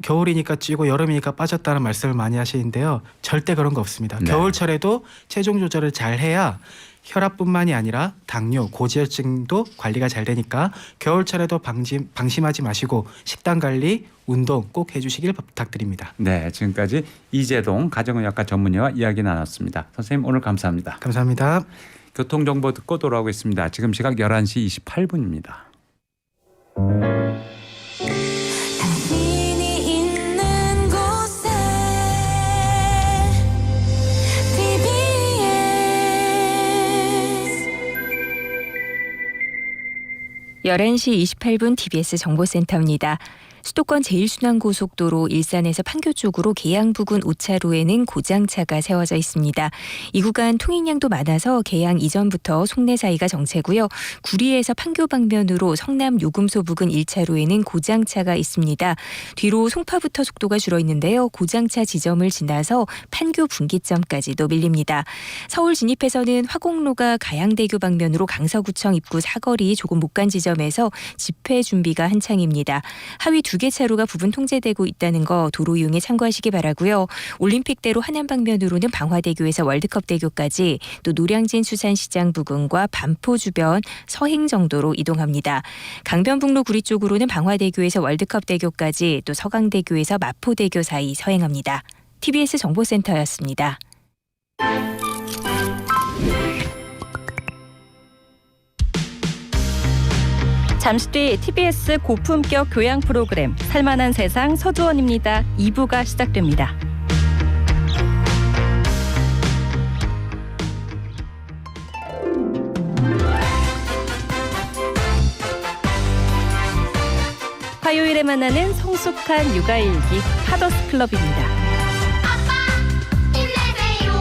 겨울이니까 찌고 여름이니까 빠졌다는 말씀을 많이 하시는데요. 절대 그런 거 없습니다. 네. 겨울철에도 체중 조절을 잘 해야 혈압뿐만이 아니라 당뇨, 고지혈증도 관리가 잘 되니까 겨울철에도 방심하지 마시고 식단 관리, 운동 꼭 해주시길 부탁드립니다. 네, 지금까지 이재동 가정의학과 전문의와 이야기 나눴습니다. 선생님 오늘 감사합니다. 감사합니다. 교통정보 듣고 돌아오겠습니다. 지금 시각 11시 28분입니다. 당신이 있는 곳에 TBS 11시 28분 TBS 정보센터입니다. 수도권 제1순환고속도로 일산에서 판교 쪽으로 계양 부근 5차로에는 고장차가 세워져 있습니다. 이 구간 통행량도 많아서 계양 이전부터 송내 사이가 정체고요. 구리에서 판교 방면으로 성남 요금소 부근 1차로에는 고장차가 있습니다. 뒤로 송파부터 속도가 줄어 있는데요. 고장차 지점을 지나서 판교 분기점까지도 밀립니다. 서울 진입해서는 화곡로가 가양대교 방면으로 강서구청 입구 사거리 조금 못 간 지점에서 집회 준비가 한창입니다. 하위 2개 차로가 부분 통제되고 있다는 거 도로 이용에 참고하시기 바라고요. 올림픽대로 하남 방면으로는 방화대교에서 월드컵대교까지 또 노량진 수산시장 부근과 반포 주변 서행 정도로 이동합니다. 강변북로 구리 쪽으로는 방화대교에서 월드컵대교까지 또 서강대교에서 마포대교 사이 서행합니다. TBS 정보센터였습니다. 잠시 뒤 TBS 고품격 교양 프로그램 살만한 세상 서주원입니다. 2부가 시작됩니다. 화요일에 만나는 성숙한 육아일기 파더스 클럽입니다. 힘내세요.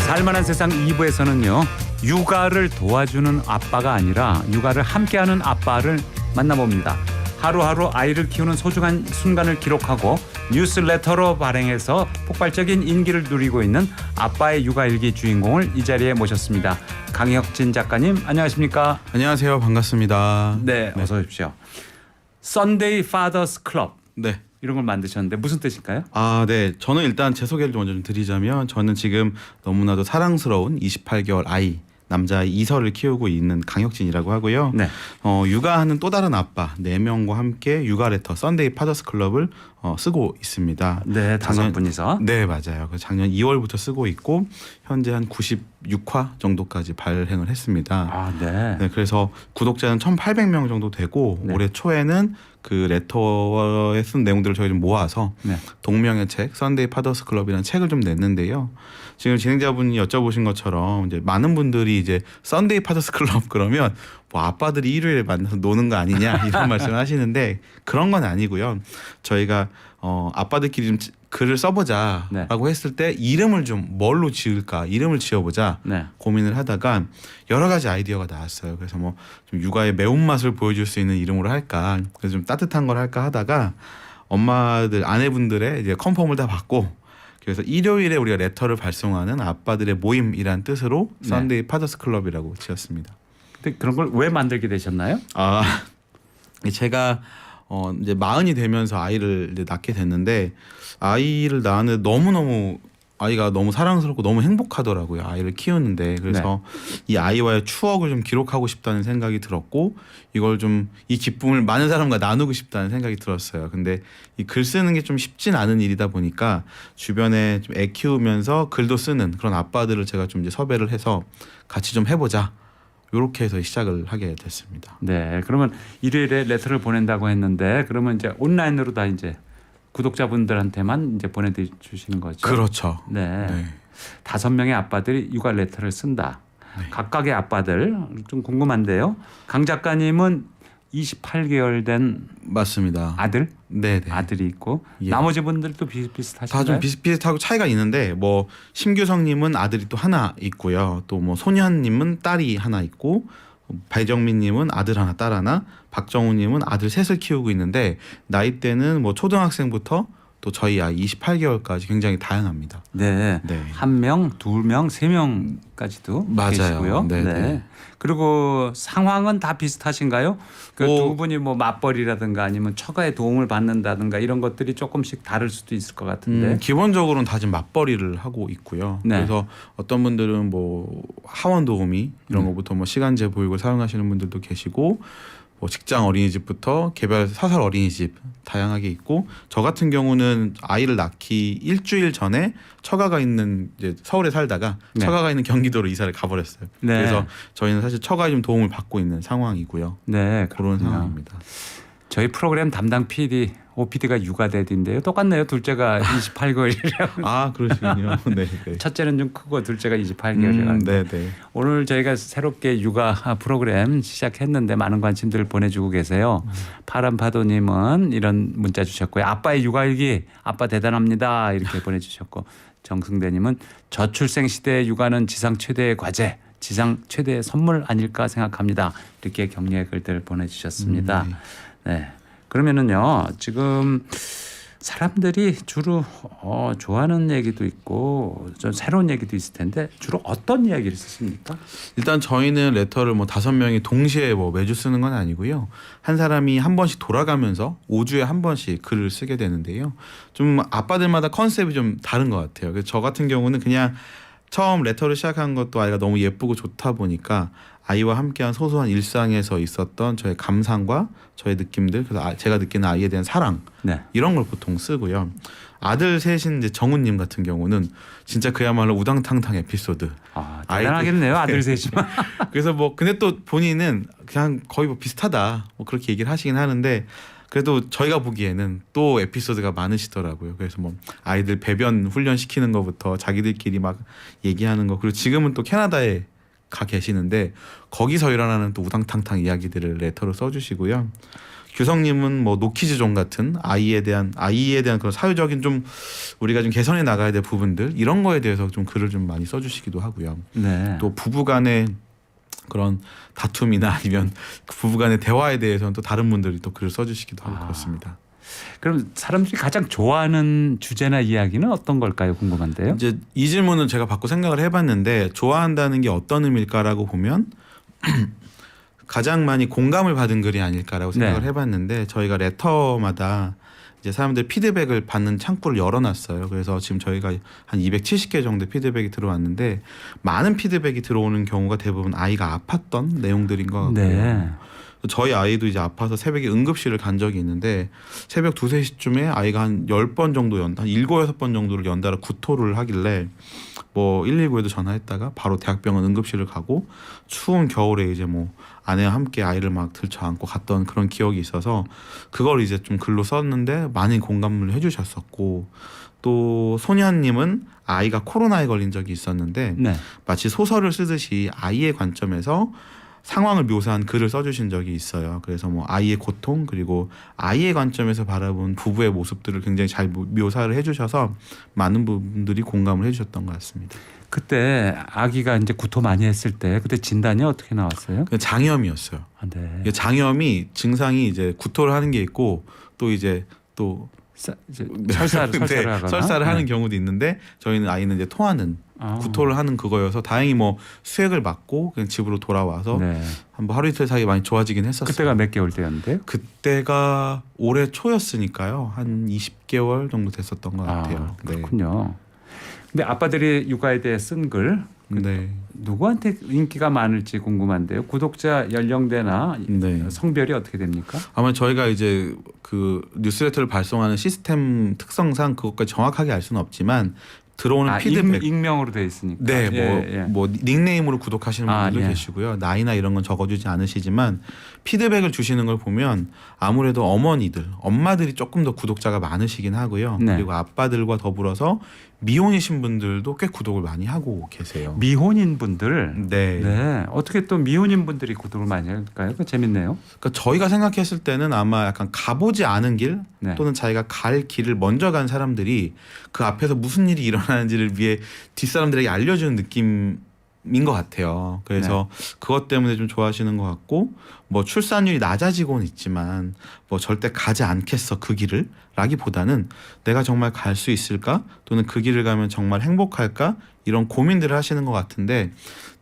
살만한 세상 2부에서는요. 육아를 도와주는 아빠가 아니라 육아를 함께하는 아빠를 만나봅니다. 하루하루 아이를 키우는 소중한 순간을 기록하고 뉴스레터로 발행해서 폭발적인 인기를 누리고 있는 아빠의 육아일기 주인공을 이 자리에 모셨습니다. 강혁진 작가님 안녕하십니까? 안녕하세요. 반갑습니다. 네, 어서 오십시오. Sunday Fathers Club 네. 이런 걸 만드셨는데 무슨 뜻일까요? 네. 저는 일단 제 소개를 먼저 좀 드리자면 저는 지금 너무나도 사랑스러운 28개월 아이 남자아이 이설을 키우고 있는 강혁진이라고 하고요. 네. 육아하는 또 다른 아빠 4명과 함께 육아 레터 썬데이 파더스 클럽을 쓰고 있습니다. 네, 5분이서. 네, 맞아요. 그래서 작년 2월부터 쓰고 있고 현재 한 96화 정도까지 발행을 했습니다. 아, 네. 네, 그래서 구독자는 1,800명 정도 되고 네. 올해 초에는 그 레터에 쓴 내용들을 저희 좀 모아서 네. 동명의 책 썬데이 파더스 클럽이라는 책을 좀 냈는데요. 지금 진행자분이 여쭤보신 것처럼 이제 많은 분들이 이제 썬데이 파더스 클럽 그러면 뭐 아빠들이 일요일에 만나서 노는 거 아니냐 이런 말씀을 하시는데 그런 건 아니고요. 저희가 아빠들끼리 좀 글을 써보자라고 네. 했을 때 이름을 좀 뭘로 지을까 이름을 지어보자 네. 고민을 하다가 여러 가지 아이디어가 나왔어요. 그래서 뭐 좀 육아의 매운맛을 보여줄 수 있는 이름으로 할까 그래서 좀 따뜻한 걸 할까 하다가 엄마들 아내분들의 이제 컨펌을 다 받고 그래서 일요일에 우리가 레터를 발송하는 아빠들의 모임이란 뜻으로 네. 썬데이 파더스 클럽이라고 지었습니다. 근데 그런 걸 왜 만들게 되셨나요? 제가 이제 40이 되면서 아이를 이제 낳게 됐는데 아이를 낳았는데 너무너무 아이가 너무 사랑스럽고 너무 행복하더라고요. 아이를 키우는데 그래서 이 아이와의 추억을 좀 기록하고 싶다는 생각이 들었고 이걸 좀 이 기쁨을 많은 사람과 나누고 싶다는 생각이 들었어요. 근데 이 글 쓰는 게 좀 쉽진 않은 일이다 보니까 주변에 좀 애 키우면서 글도 쓰는 그런 아빠들을 제가 좀 이제 섭외를 해서 같이 좀 해보자. 이렇게 해서 시작을 하게 됐습니다. 네, 그러면 일요일에 레터를 보낸다고 했는데 그러면 이제 온라인으로 다 이제 구독자분들한테만 이제 보내주시는 거죠. 그렇죠. 네. 네. 5명의 아빠들이 육아 레터를 쓴다. 네. 각각의 아빠들 좀 궁금한데요. 강 작가님은 28개월 된 맞습니다. 아들, 네네. 아들이 있고 예. 나머지 분들도 비슷비슷하신가요? 다 좀 비슷비슷하고 차이가 있는데 뭐 심규성님은 아들이 또 하나 있고요. 또 뭐 소년님은 딸이 하나 있고 배정민님은 아들 하나 딸 하나 박정우님은 아들 셋을 키우고 있는데 나이대는 뭐 초등학생부터 또 저희 아이 28개월까지 굉장히 다양합니다. 네, 네. 1명, 2명, 3명까지도 맞아요. 계시고요. 네, 네. 네. 그리고 상황은 다 비슷하신가요? 그 뭐- 두 분이 뭐 맞벌이라든가 아니면 처가의 도움을 받는다든가 이런 것들이 조금씩 다를 수도 있을 것 같은데. 기본적으로는 다 지금 맞벌이를 하고 있고요. 네. 그래서 어떤 분들은 뭐 하원 도우미 이런 것부터 뭐 시간제 보육을 사용하시는 분들도 계시고 뭐 직장 어린이집부터 개별 사설 어린이집 다양하게 있고 저 같은 경우는 아이를 낳기 일주일 전에 처가가 있는 이제 서울에 살다가 네. 처가가 있는 경기도로 이사를 가버렸어요. 네. 그래서 저희는 사실 처가에 좀 도움을 받고 있는 상황이고요. 네, 그런 그렇군요. 상황입니다. 저희 프로그램 담당 PD, OPD가 육아대디인데요. 똑같네요. 둘째가 28개월이라고. 그러시군요. 네. 네. 첫째는 좀 크고 둘째가 28개월이라고. 네, 네. 오늘 저희가 새롭게 육아 프로그램 시작했는데 많은 관심들을 보내주고 계세요. 파란파도님은 이런 문자 주셨고요. 아빠의 육아일기, 아빠 대단합니다. 이렇게 보내주셨고 정승대님은 저출생 시대의 육아는 지상 최대의 과제, 지상 최대의 선물 아닐까 생각합니다. 이렇게 격려의 글들을 보내주셨습니다. 네. 그러면은요 지금 사람들이 주로 좋아하는 얘기도 있고 좀 새로운 얘기도 있을 텐데 주로 어떤 이야기를 쓰십니까? 일단 저희는 레터를 뭐 5명이 동시에 뭐 매주 쓰는 건 아니고요. 한 사람이 한 번씩 돌아가면서 5주에 한 번씩 글을 쓰게 되는데요. 좀 아빠들마다 컨셉이 좀 다른 것 같아요. 그래서 저 같은 경우는 그냥 처음 레터를 시작한 것도 아이가 너무 예쁘고 좋다 보니까 아이와 함께한 소소한 일상에서 있었던 저의 감상과 저의 느낌들, 그래서 제가 느끼는 아이에 대한 사랑 네. 이런 걸 보통 쓰고요. 아들 셋인 이제 정우님 같은 경우는 진짜 그야말로 우당탕탕 에피소드. 대단하겠네요. 아들 셋이면. 그래서 뭐 근데 또 본인은 그냥 거의 뭐 비슷하다 뭐 그렇게 얘기를 하시긴 하는데 그래도 저희가 보기에는 또 에피소드가 많으시더라고요. 그래서 뭐 아이들 배변 훈련 시키는 것부터 자기들끼리 막 얘기하는 거, 그리고 지금은 또 캐나다에 가 계시는데 거기서 일어나는 또 우당탕탕 이야기들을 레터로 써주시고요. 규성님은 뭐 노키즈존 같은 아이에 대한 그런 사회적인 좀 우리가 좀 개선해 나가야 될 부분들, 이런 거에 대해서 좀 글을 좀 많이 써주시기도 하고요. 네. 또 부부간의 그런 다툼이나 아니면 부부간의 대화에 대해서는 또 다른 분들이 또 글을 써주시기도 하고 그렇습니다. 그럼 사람들이 가장 좋아하는 주제나 이야기는 어떤 걸까요? 궁금한데요. 이제 이 질문은 제가 받고 생각을 해봤는데, 좋아한다는 게 어떤 의미일까라고 보면 가장 많이 공감을 받은 글이 아닐까라고 생각을 네. 해봤는데, 저희가 레터마다 이제 사람들 피드백을 받는 창구를 열어놨어요. 그래서 지금 저희가 한 270개 정도 피드백이 들어왔는데, 많은 피드백이 들어오는 경우가 대부분 아이가 아팠던 내용들인 것 같고요. 네. 저희 아이도 이제 아파서 새벽에 응급실을 간 적이 있는데, 새벽 2, 3시쯤에 아이가 한 10번 정도 한 7, 6번 정도를 연달아 구토를 하길래 뭐 119에도 전화했다가 바로 대학병원 응급실을 가고, 추운 겨울에 이제 뭐 아내와 함께 아이를 막 들쳐 안고 갔던 그런 기억이 있어서 그걸 이제 좀 글로 썼는데 많이 공감을 해주셨었고, 또 소년님은 아이가 코로나에 걸린 적이 있었는데 네. 마치 소설을 쓰듯이 아이의 관점에서 상황을 묘사한 글을 써주신 적이 있어요. 그래서 뭐 아이의 고통, 그리고 아이의 관점에서 바라본 부부의 모습들을 굉장히 잘 묘사를 해주셔서 많은 분들이 공감을 해주셨던 것 같습니다. 그때 아기가 이제 구토 많이 했을 때 그때 진단이 어떻게 나왔어요? 그냥 장염이었어요. 아, 네. 이게 장염이 증상이 이제 구토를 하는 게 있고, 또 이제 또 이제 설사를 하거나 설사를 하는 네. 경우도 있는데, 저희는 아이는 이제 토하는 구토를 하는 그거여서 다행히 뭐 수액을 맞고 그냥 집으로 돌아와서 네. 한번 하루 이틀 사이 많이 좋아지긴 했었어요. 그때가 몇 개월 때였는데요? 그때가 올해 초였으니까요. 한 20개월 정도 됐었던 것 같아요. 그렇군요. 근데 아빠들이 육아에 대해 쓴 글 네. 누구한테 인기가 많을지 궁금한데요. 구독자 연령대나 네. 성별이 어떻게 됩니까? 아마 저희가 이제 그 뉴스레터를 발송하는 시스템 특성상 그것까지 정확하게 알 수는 없지만, 들어오는 피드백, 익명으로 돼 있으니까. 네, 뭐 닉네임으로 구독하시는 분들도 계시고요. 나이나 이런 건 적어주지 않으시지만 피드백을 주시는 걸 보면 아무래도 엄마들이 조금 더 구독자가 많으시긴 하고요. 네. 그리고 아빠들과 더불어서 미혼이신 분들도 꽤 구독을 많이 하고 계세요. 미혼인 분들. 네. 네. 어떻게 또 미혼인 분들이 구독을 많이 할까요? 그 재밌네요. 그러니까 저희가 생각했을 때는 아마 약간 가보지 않은 길, 네. 또는 자기가 갈 길을 먼저 간 사람들이 그 앞에서 무슨 일이 일어나는지를 위해 뒷사람들에게 알려주는 느낌인 것 같아요. 그래서 그것 때문에 좀 좋아하시는 것 같고, 뭐 출산율이 낮아지고는 있지만 뭐 절대 가지 않겠어 그 길을 라기보다는 내가 정말 갈 수 있을까, 또는 그 길을 가면 정말 행복할까, 이런 고민들을 하시는 것 같은데,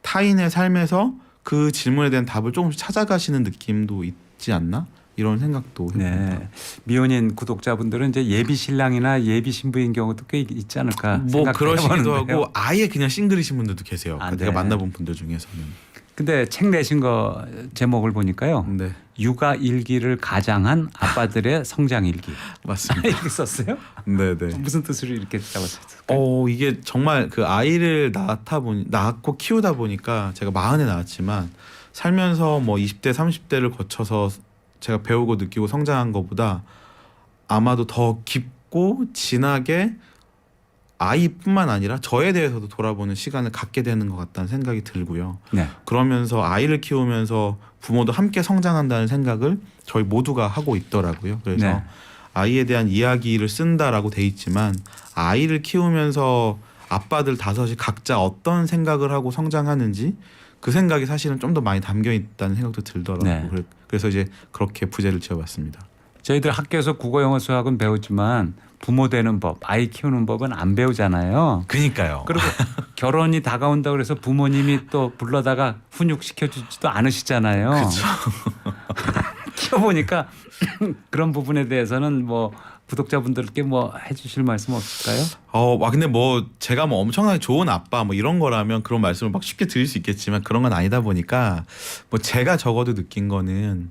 타인의 삶에서 그 질문에 대한 답을 조금씩 찾아가시는 느낌도 있지 않나, 이런 생각도 해봅니다. 네. 미혼인 구독자분들은 이제 예비 신랑이나 예비 신부인 경우도 꽤 있지 않을까 뭐 생각해 그러시기도 보는데요. 하고 아예 그냥 싱글이신 분들도 계세요. 아, 제가 네. 만나본 분들 중에서는. 근데 책 내신 거 제목을 보니까요. 네, 육아 일기를 가장한 아빠들의 성장 일기. 맞습니다. 이렇게 썼어요? 네, 네. 무슨 뜻으로 이렇게 적었어요? 이게 정말 그 아이를 낳고 키우다 보니까, 제가 40에 낳았지만 살면서 뭐 20대, 30대를 거쳐서 제가 배우고 느끼고 성장한 것보다 아마도 더 깊고 진하게 아이뿐만 아니라 저에 대해서도 돌아보는 시간을 갖게 되는 것 같다는 생각이 들고요. 네. 그러면서 아이를 키우면서 부모도 함께 성장한다는 생각을 저희 모두가 하고 있더라고요. 그래서 네. 아이에 대한 이야기를 쓴다라고 돼 있지만, 아이를 키우면서 아빠들 다섯이 각자 어떤 생각을 하고 성장하는지 그 생각이 사실은 좀 더 많이 담겨 있다는 생각도 들더라고요. 네. 그래서 이제 그렇게 부제를 지어봤습니다. 저희들 학교에서 국어, 영어, 수학은 배우지만 부모 되는 법, 아이 키우는 법은 안 배우잖아요. 그니까요. 그리고 결혼이 다가온다 그래서 부모님이 또 불러다가 훈육시켜주지도 않으시잖아요. 그렇죠. 키워보니까 그런 부분에 대해서는 뭐 구독자분들께 뭐 해주실 말씀 없을까요? 근데 뭐 제가 뭐 엄청나게 좋은 아빠 뭐 이런 거라면 그런 말씀을 막 쉽게 드릴 수 있겠지만, 그런 건 아니다 보니까 뭐 제가 적어도 느낀 거는,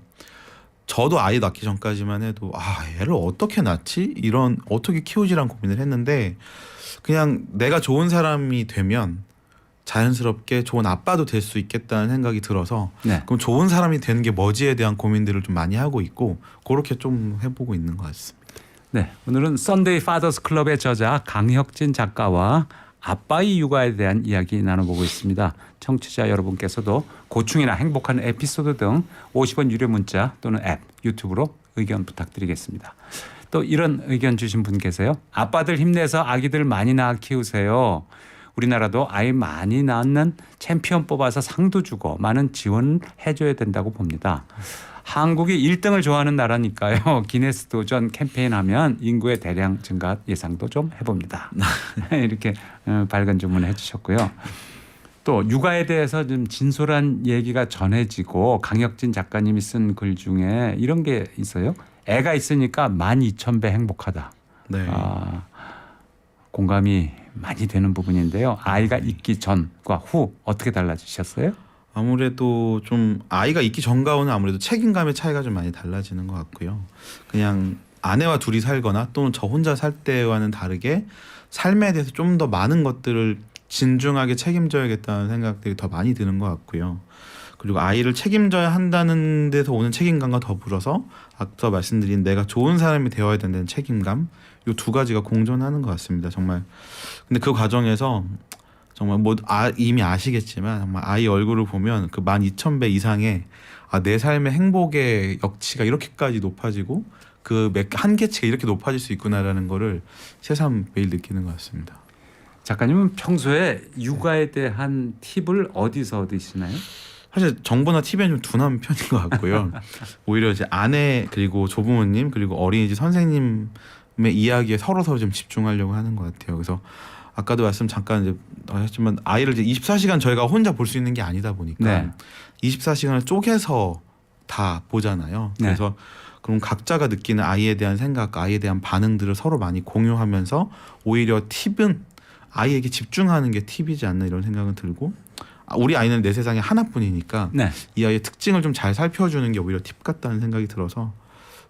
저도 아이 낳기 전까지만 해도 애를 어떻게 낳지? 이런 어떻게 키우지란 고민을 했는데, 그냥 내가 좋은 사람이 되면 자연스럽게 좋은 아빠도 될 수 있겠다는 생각이 들어서 네. 그럼 좋은 사람이 되는 게 뭐지에 대한 고민들을 좀 많이 하고 있고 그렇게 좀 해보고 있는 것 같습니다. 네, 오늘은 썬데이 파더스 클럽의 저자 강혁진 작가와 아빠의 육아에 대한 이야기 나눠보고 있습니다. 청취자 여러분께서도 고충이나 행복한 에피소드 등 50원 유료 문자 또는 앱, 유튜브로 의견 부탁드리겠습니다. 또 이런 의견 주신 분 계세요. 아빠들 힘내서 아기들 많이 낳아 키우세요. 우리나라도 아이 많이 낳는 챔피언 뽑아서 상도 주고 많은 지원을 해줘야 된다고 봅니다. 한국이 1등을 좋아하는 나라니까요. 기네스 도전 캠페인하면 인구의 대량 증가 예상도 좀 해봅니다. 이렇게 밝은 주문을 해주셨고요. 또 육아에 대해서 좀 진솔한 얘기가 전해지고 강혁진 작가님이 쓴 글 중에 이런 게 있어요. 애가 있으니까 12,000배 행복하다. 네. 공감이 많이 되는 부분인데요. 아이가 있기 전과 후 어떻게 달라지셨어요? 아무래도 좀 아이가 있기 전과 후는 아무래도 책임감의 차이가 좀 많이 달라지는 것 같고요. 그냥 아내와 둘이 살거나 또는 저 혼자 살 때와는 다르게 삶에 대해서 좀 더 많은 것들을 진중하게 책임져야겠다는 생각들이 더 많이 드는 것 같고요. 그리고 아이를 책임져야 한다는 데서 오는 책임감과 더불어서 앞서 말씀드린 내가 좋은 사람이 되어야 된다는 책임감, 이 두 가지가 공존하는 것 같습니다. 정말. 근데 그 과정에서 정말 이미 아시겠지만 정말 아이 얼굴을 보면 그 12,000배 이상의 내 삶의 행복의 역치가 이렇게까지 높아지고 그 한계치가 이렇게 높아질 수 있구나라는 거를 새삼 매일 느끼는 것 같습니다. 작가님은 평소에 육아에 대한 팁을 어디서 얻으시나요? 사실 정보나 TV는 좀 둔한 편인 것 같고요. 오히려 이제 아내 그리고 조부모님 그리고 어린이집 선생님의 이야기에 서로 좀 집중하려고 하는 것 같아요. 그래서 아까도 말씀 잠깐 이제 하셨지만 아이를 이제 24시간 저희가 혼자 볼 수 있는 게 아니다 보니까 네. 24시간을 쪼개서 다 보잖아요. 네. 그래서 그럼 각자가 느끼는 아이에 대한 생각, 아이에 대한 반응들을 서로 많이 공유하면서 오히려 팁은 아이에게 집중하는 게 팁이지 않나 이런 생각은 들고 우리 아이는 내 세상에 하나뿐이니까 네. 이 아이의 특징을 좀 잘 살펴주는 게 오히려 팁 같다는 생각이 들어서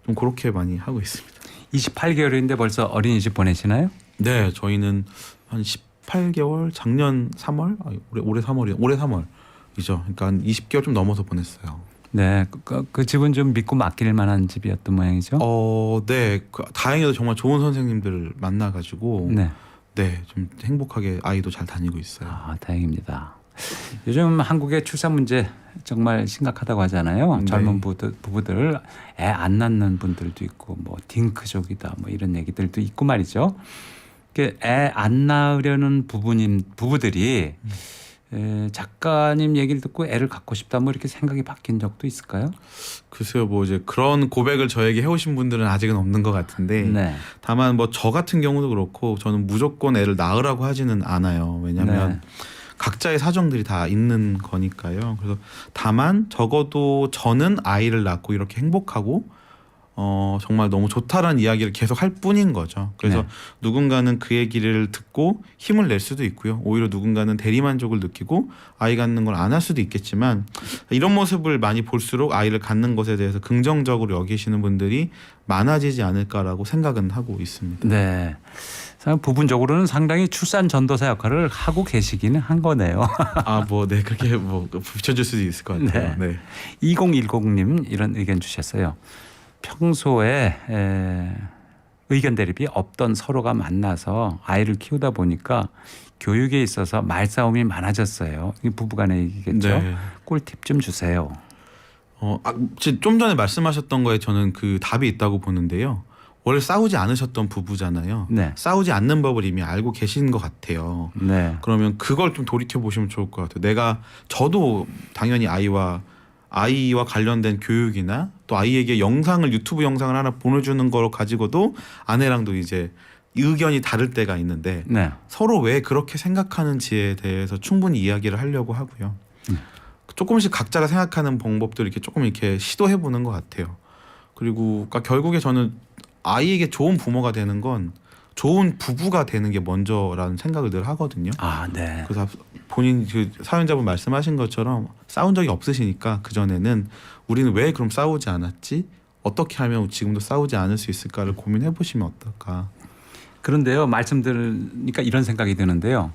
좀 그렇게 많이 하고 있습니다. 28개월인데 벌써 어린이집 보내시나요? 네, 저희는 한 18개월 작년 3월, 올해 3월이죠. 그러니까 한 20개월 좀 넘어서 보냈어요. 네, 그 집은 좀 믿고 맡길 만한 집이었던 모양이죠. 네, 다행히도 정말 좋은 선생님들을 만나가지고 네, 좀 행복하게 아이도 잘 다니고 있어요. 다행입니다. 요즘 한국의 출산 문제 정말 심각하다고 하잖아요. 네. 젊은 부부들 애 안 낳는 분들도 있고 뭐 딩크족이다 뭐 이런 얘기들도 있고 말이죠. 애 안 낳으려는 부부들이 작가님 얘기를 듣고 애를 갖고 싶다 뭐 이렇게 생각이 바뀐 적도 있을까요? 글쎄요, 뭐 이제 그런 고백을 저에게 해오신 분들은 아직은 없는 것 같은데 네. 다만 뭐 저 같은 경우도 그렇고 저는 무조건 애를 낳으라고 하지는 않아요. 왜냐하면 각자의 사정들이 다 있는 거니까요. 그래서 다만 적어도 저는 아이를 낳고 이렇게 행복하고 정말 너무 좋다라는 이야기를 계속 할 뿐인 거죠. 그래서 누군가는 그 얘기를 듣고 힘을 낼 수도 있고요. 오히려 누군가는 대리만족을 느끼고 아이 갖는 걸 안 할 수도 있겠지만 이런 모습을 많이 볼수록 아이를 갖는 것에 대해서 긍정적으로 여기시는 분들이 많아지지 않을까라고 생각은 하고 있습니다. 네. 부분적으로는 상당히 출산 전도사 역할을 하고 계시기는 한 거네요. 네, 그렇게 붙여줄 수도 있을 것 같아요. 네. 2010님 이런 의견 주셨어요. 평소에 의견 대립이 없던 서로가 만나서 아이를 키우다 보니까 교육에 있어서 말싸움이 많아졌어요. 이 부부간의 얘기겠죠. 네. 꿀팁 좀 주세요. 좀 전에 말씀하셨던 거에 저는 그 답이 있다고 보는데요. 원래 싸우지 않으셨던 부부잖아요. 네. 싸우지 않는 법을 이미 알고 계신 것 같아요. 네. 그러면 그걸 좀 돌이켜 보시면 좋을 것 같아요. 저도 당연히 아이와 관련된 교육이나 또 아이에게 유튜브 영상을 하나 보내주는 걸 가지고도 아내랑도 이제 의견이 다를 때가 있는데 서로 왜 그렇게 생각하는지에 대해서 충분히 이야기를 하려고 하고요. 조금씩 각자가 생각하는 방법들을 이렇게 시도해 보는 것 같아요. 그리고 결국에 저는 아이에게 좋은 부모가 되는 건 좋은 부부가 되는 게 먼저라는 생각을 늘 하거든요. 네. 그래서 본인 사연자분 말씀하신 것처럼 싸운 적이 없으시니까 그전에는 우리는 왜 그럼 싸우지 않았지? 어떻게 하면 지금도 싸우지 않을 수 있을까를 고민해 보시면 어떨까? 그런데요. 말씀 들으니까 이런 생각이 드는데요.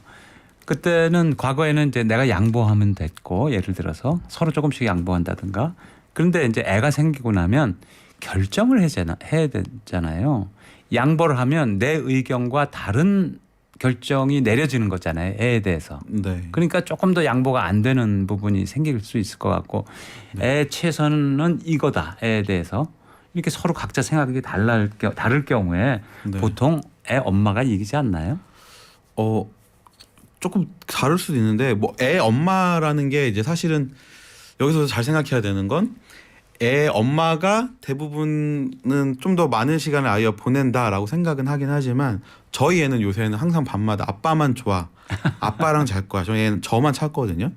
그때는 과거에는 이제 내가 양보하면 됐고 예를 들어서 서로 조금씩 양보한다든가 그런데 이제 애가 생기고 나면 결정을 해야 되잖아요. 양보를 하면 내 의견과 다른 결정이 내려지는 거잖아요. 애에 대해서. 네. 그러니까 조금 더 양보가 안 되는 부분이 생길 수 있을 것 같고 애 최선은 이거다. 애에 대해서. 이렇게 서로 각자 생각이 다를 경우에 네. 보통 애 엄마가 이기지 않나요? 조금 다를 수도 있는데 뭐 애 엄마라는 게 이제 사실은 여기서 잘 생각해야 되는 건 애 엄마가 대부분은 좀 더 많은 시간을 아이와 보낸다라고 생각은 하긴 하지만 저희 애는 요새는 항상 밤마다 아빠만 좋아. 아빠랑 잘 거야. 저희 애는 저만 찾거든요.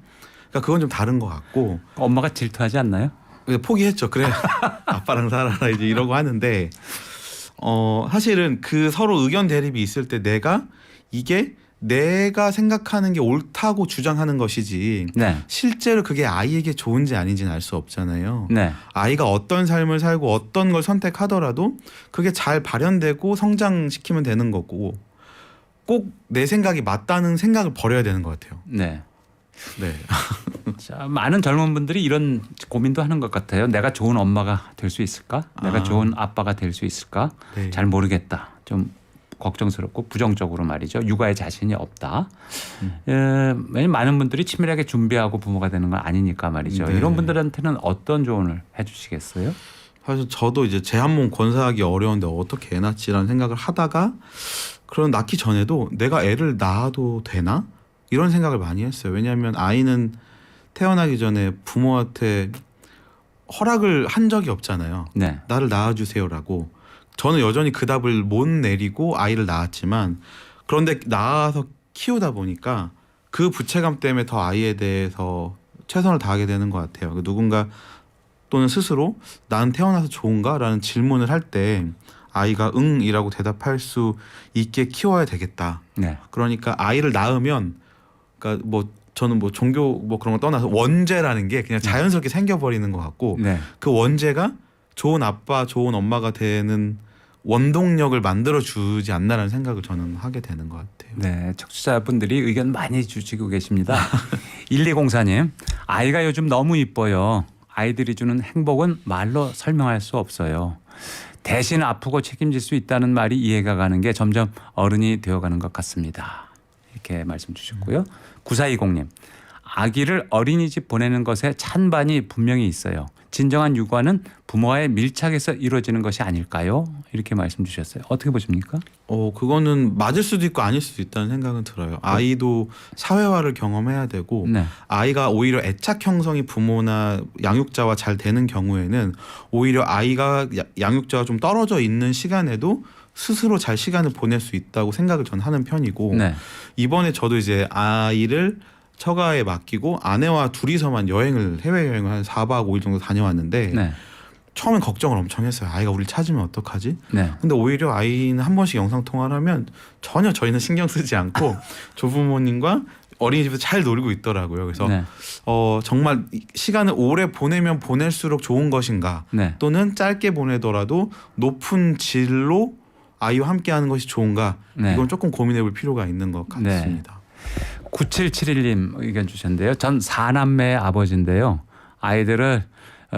그러니까 그건 좀 다른 것 같고 엄마가 질투하지 않나요? 포기했죠. 그래 아빠랑 살아라 이제 이러고 하는데 사실은 그 서로 의견 대립이 있을 때 이게 내가 생각하는 게 옳다고 주장하는 것이지 네. 실제로 그게 아이에게 좋은지 아닌지는 알 수 없잖아요. 네. 아이가 어떤 삶을 살고 어떤 걸 선택하더라도 그게 잘 발현되고 성장시키면 되는 거고 꼭 내 생각이 맞다는 생각을 버려야 되는 것 같아요. 네. 네. 자, 많은 젊은 분들이 이런 고민도 하는 것 같아요. 내가 좋은 엄마가 될 수 있을까? 내가 좋은 아빠가 될 수 있을까? 네. 잘 모르겠다. 좀 걱정스럽고 부정적으로 말이죠. 육아에 자신이 없다. 왜냐하면 많은 분들이 치밀하게 준비하고 부모가 되는 건 아니니까 말이죠. 네. 이런 분들한테는 어떤 조언을 해주시겠어요? 사실 저도 이제 제 한 몸 건사하기 어려운데 어떻게 애 낳지라는 생각을 하다가 그런 낳기 전에도 내가 애를 낳아도 되나? 이런 생각을 많이 했어요. 왜냐하면 아이는 태어나기 전에 부모한테 허락을 한 적이 없잖아요. 네. 나를 낳아주세요라고. 저는 여전히 그 답을 못 내리고 아이를 낳았지만 그런데 낳아서 키우다 보니까 그 부채감 때문에 더 아이에 대해서 최선을 다하게 되는 것 같아요. 누군가 또는 스스로 난 태어나서 좋은가? 라는 질문을 할 때 아이가 응이라고 대답할 수 있게 키워야 되겠다. 네. 그러니까 아이를 낳으면 그러니까 뭐 저는 뭐 종교 뭐 그런 거 떠나서 원죄라는 게 그냥 자연스럽게 생겨버리는 것 같고 네. 그 원죄가 좋은 아빠, 좋은 엄마가 되는 원동력을 만들어 주지 않나라는 생각을 저는 하게 되는 것 같아요. 네, 청취자분들이 의견 많이 주시고 계십니다. 1204님, 아이가 요즘 너무 이뻐요. 아이들이 주는 행복은 말로 설명할 수 없어요. 대신 아프고 책임질 수 있다는 말이 이해가 가는 게 점점 어른이 되어가는 것 같습니다. 이렇게 말씀 주셨고요. 9420님, 아기를 어린이집 보내는 것에 찬반이 분명히 있어요. 진정한 육아는 부모와의 밀착에서 이루어지는 것이 아닐까요? 이렇게 말씀 주셨어요. 어떻게 보십니까? 그거는 맞을 수도 있고 아닐 수도 있다는 생각은 들어요. 아이도 사회화를 경험해야 되고 네. 아이가 오히려 애착 형성이 부모나 양육자와 잘 되는 경우에는 오히려 아이가 양육자와 좀 떨어져 있는 시간에도 스스로 잘 시간을 보낼 수 있다고 생각을 전 하는 편이고 네. 이번에 저도 이제 아이를 처가에 맡기고 아내와 둘이서만 해외여행을 한 4박 5일 정도 다녀왔는데 네. 처음엔 걱정을 엄청 했어요. 아이가 우리를 찾으면 어떡하지? 네. 근데 오히려 아이는 한 번씩 영상통화를 하면 전혀 저희는 신경 쓰지 않고 조부모님과 어린이집에서 잘 놀고 있더라고요. 그래서 네. 정말 시간을 오래 보내면 보낼수록 좋은 것인가 네. 또는 짧게 보내더라도 높은 질로 아이와 함께하는 것이 좋은가 네. 이건 조금 고민해볼 필요가 있는 것 같습니다. 9771님 의견 주셨는데요. 전 4남매의 아버지인데요. 아이들을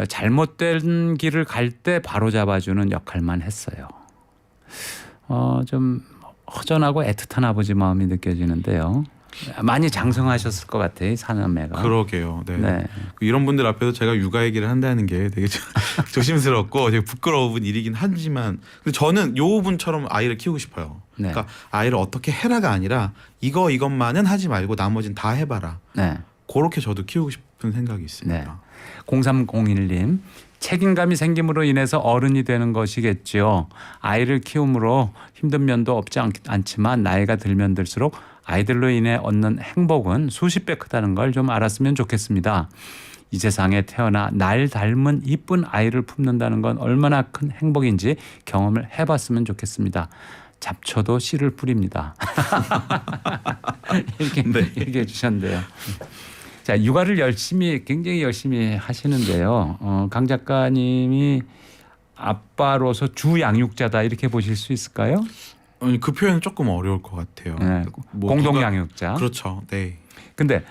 잘못된 길을 갈 때 바로 잡아주는 역할만 했어요. 좀 허전하고 애틋한 아버지 마음이 느껴지는데요. 많이 장성하셨을 것 같아요. 4남매가. 그러게요. 네. 네. 이런 분들 앞에서 제가 육아 얘기를 한다는 게 되게 조심스럽고 되게 부끄러운 일이긴 하지만 근데 저는 요 분처럼 아이를 키우고 싶어요. 네. 그러니까 아이를 어떻게 해라가 아니라 이것만은 하지 말고 나머지는 다 해봐라. 네. 그렇게 저도 키우고 싶은 생각이 있습니다. 네. 0301님 책임감이 생김으로 인해서 어른이 되는 것이겠죠. 아이를 키움으로 힘든 면도 없지 않지만 나이가 들면 들수록 아이들로 인해 얻는 행복은 수십 배 크다는 걸 좀 알았으면 좋겠습니다. 이 세상에 태어나 날 닮은 이쁜 아이를 품는다는 건 얼마나 큰 행복인지 경험을 해봤으면 좋겠습니다. 잡초도 씨를 뿌립니다. 이렇게 네. 얘기해 주셨는데요. 자, 육아를 굉장히 열심히 하시는데요. 강 작가님이 아빠로서 주 양육자다 이렇게 보실 수 있을까요? 그 표현은 조금 어려울 것 같아요. 네. 뭐 공동 누가- 양육자. 그렇죠. 네. 근데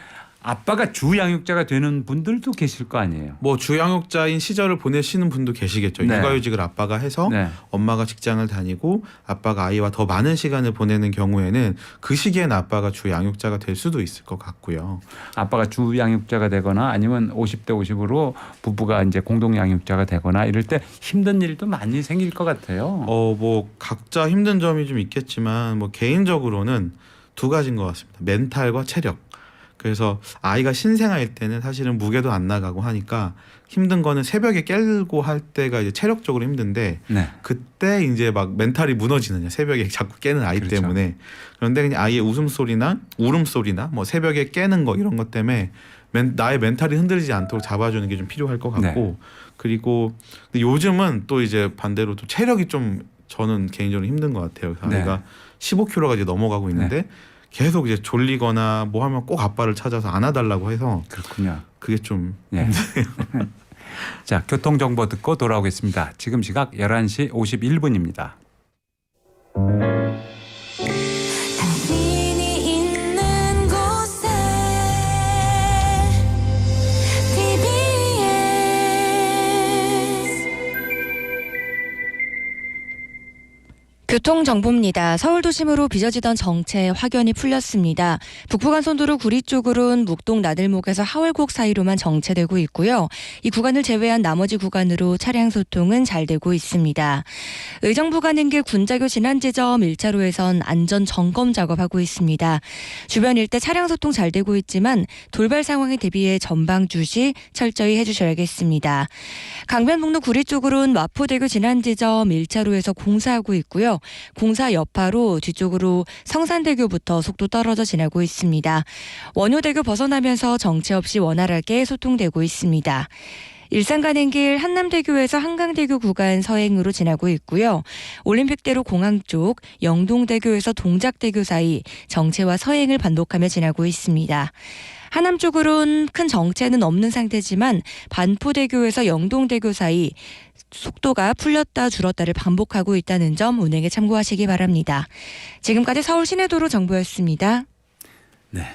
아빠가 주 양육자가 되는 분들도 계실 거 아니에요. 뭐 주양육자인 시절을 보내시는 분도 계시겠죠. 네. 육아휴직을 아빠가 해서 네. 엄마가 직장을 다니고 아빠가 아이와 더 많은 시간을 보내는 경우에는 그 시기엔 아빠가 주양육자가 될 수도 있을 것 같고요. 아빠가 주 양육자가 되거나 아니면 50대 50으로 부부가 이제 공동 양육자가 되거나 이럴 때 힘든 일도 많이 생길 것 같아요. 뭐 각자 힘든 점이 좀 있겠지만 뭐 개인적으로는 두 가지인 것 같습니다. 멘탈과 체력. 그래서 아이가 신생아일 때는 사실은 무게도 안 나가고 하니까 힘든 거는 새벽에 깨고 할 때가 이제 체력적으로 힘든데 네. 그때 이제 막 멘탈이 무너지느냐 새벽에 자꾸 깨는 아이 그렇죠. 때문에. 그런데 그냥 아이의 웃음소리나 울음소리나 뭐 새벽에 깨는 거 이런 것 때문에 나의 멘탈이 흔들리지 않도록 잡아주는 게 좀 필요할 것 같고 네. 그리고 근데 요즘은 또 이제 반대로 또 체력이 좀 저는 개인적으로 힘든 것 같아요. 그래서 네. 아이가 15kg가 이제 넘어가고 있는데 계속 이제 졸리거나 뭐 하면 꼭 아빠를 찾아서 안아달라고 해서 그렇군요. 그게 좀 네. 자, 교통정보 듣고 돌아오겠습니다. 지금 시각 11시 51분입니다. 당신이 있는 곳에 TBS 교통정보입니다. 서울 도심으로 빚어지던 정체 확연히 풀렸습니다. 북부간선도로 구리 쪽으로는 묵동 나들목에서 하월곡 사이로만 정체되고 있고요. 이 구간을 제외한 나머지 구간으로 차량 소통은 잘 되고 있습니다. 의정부 가는 길 군자교 진안지점 1차로에선 안전 점검 작업하고 있습니다. 주변 일대 차량 소통 잘 되고 있지만 돌발 상황에 대비해 전방 주시 철저히 해주셔야겠습니다. 강변북로 구리 쪽으로는 마포대교 진안지점 1차로에서 공사하고 있고요. 공사 여파로 뒤쪽으로 성산대교부터 속도 떨어져 지나고 있습니다. 원효대교 벗어나면서 정체 없이 원활하게 소통되고 있습니다. 일산 가는 길 한남대교에서 한강대교 구간 서행으로 지나고 있고요. 올림픽대로 공항 쪽 영동대교에서 동작대교 사이 정체와 서행을 반복하며 지나고 있습니다. 하남 쪽으로는 큰 정체는 없는 상태지만 반포대교에서 영동대교 사이 속도가 풀렸다 줄었다를 반복하고 있다는 점 운행에 참고하시기 바랍니다. 지금까지 서울 시내도로 정보였습니다. 네.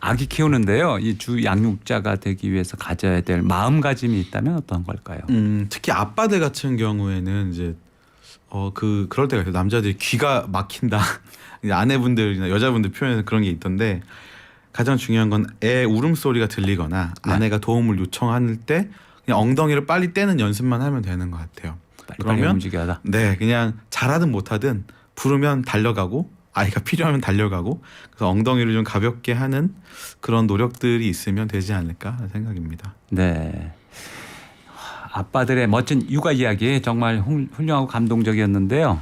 아기 키우는데요. 이 주 양육자가 되기 위해서 가져야 될 마음가짐이 있다면 어떤 걸까요? 특히 아빠들 같은 경우에는 이제 그럴 때가 있어요. 남자들이 귀가 막힌다. 아내분들이나 여자분들 표현에서 그런 게 있던데 가장 중요한 건 애 울음소리가 들리거나 네. 아내가 도움을 요청할 때 그냥 엉덩이를 빨리 떼는 연습만 하면 되는 것 같아요. 빨리 그러면 움직여라. 네, 그냥 잘하든 못하든 부르면 달려가고 아이가 필요하면 달려가고 그래서 엉덩이를 좀 가볍게 하는 그런 노력들이 있으면 되지 않을까 생각입니다. 네. 아빠들의 멋진 육아 이야기 정말 훌륭하고 감동적이었는데요.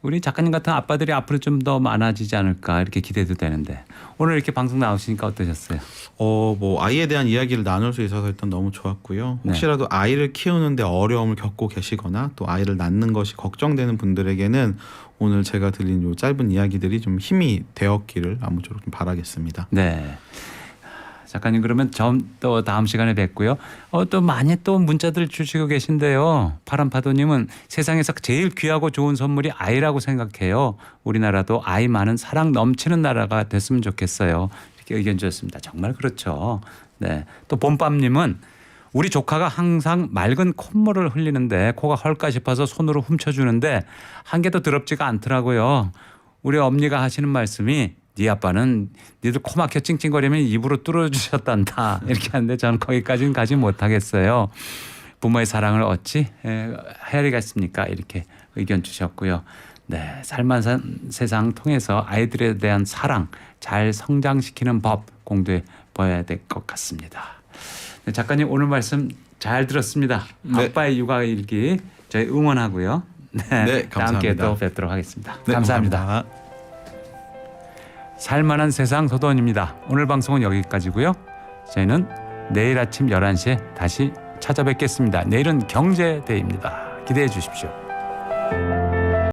우리 작가님 같은 아빠들이 앞으로 좀 더 많아지지 않을까 이렇게 기대도 되는데 오늘 이렇게 방송 나오시니까 어떠셨어요? 뭐 아이에 대한 이야기를 나눌 수 있어서 일단 너무 좋았고요. 네. 혹시라도 아이를 키우는데 어려움을 겪고 계시거나 또 아이를 낳는 것이 걱정되는 분들에게는 오늘 제가 들린 요 짧은 이야기들이 좀 힘이 되었기를 아무쪼록 좀 바라겠습니다. 네. 작가님 그러면 또 다음 시간에 뵙고요. 또 많이 또 문자들 주시고 계신데요. 파란파도님은 세상에서 제일 귀하고 좋은 선물이 아이라고 생각해요. 우리나라도 아이 많은 사랑 넘치는 나라가 됐으면 좋겠어요. 이렇게 의견 주셨습니다. 정말 그렇죠. 네. 또 봄밤님은 우리 조카가 항상 맑은 콧물을 흘리는데 코가 헐까 싶어서 손으로 훔쳐주는데 한 개도 더럽지가 않더라고요. 우리 엄니가 하시는 말씀이 네 아빠는 니들 코 막혀 찡찡거리면 입으로 뚫어주셨단다 이렇게 하는데 저는 거기까지는 가지 못하겠어요. 부모의 사랑을 어찌 헤아리겠습니까 이렇게 의견 주셨고요. 네, 살만한 세상 통해서 아이들에 대한 사랑 잘 성장시키는 법 공부해 봐야 될 것 같습니다. 네, 작가님 오늘 말씀 잘 들었습니다. 네. 아빠의 육아일기 저희 응원하고요. 네, 네, 다음 기회에 감사합니다. 또 뵙도록 하겠습니다. 네, 감사합니다. 살만한 세상 서도원입니다. 오늘 방송은 여기까지고요. 저희는 내일 아침 11시에 다시 찾아뵙겠습니다. 내일은 경제데이입니다. 기대해 주십시오.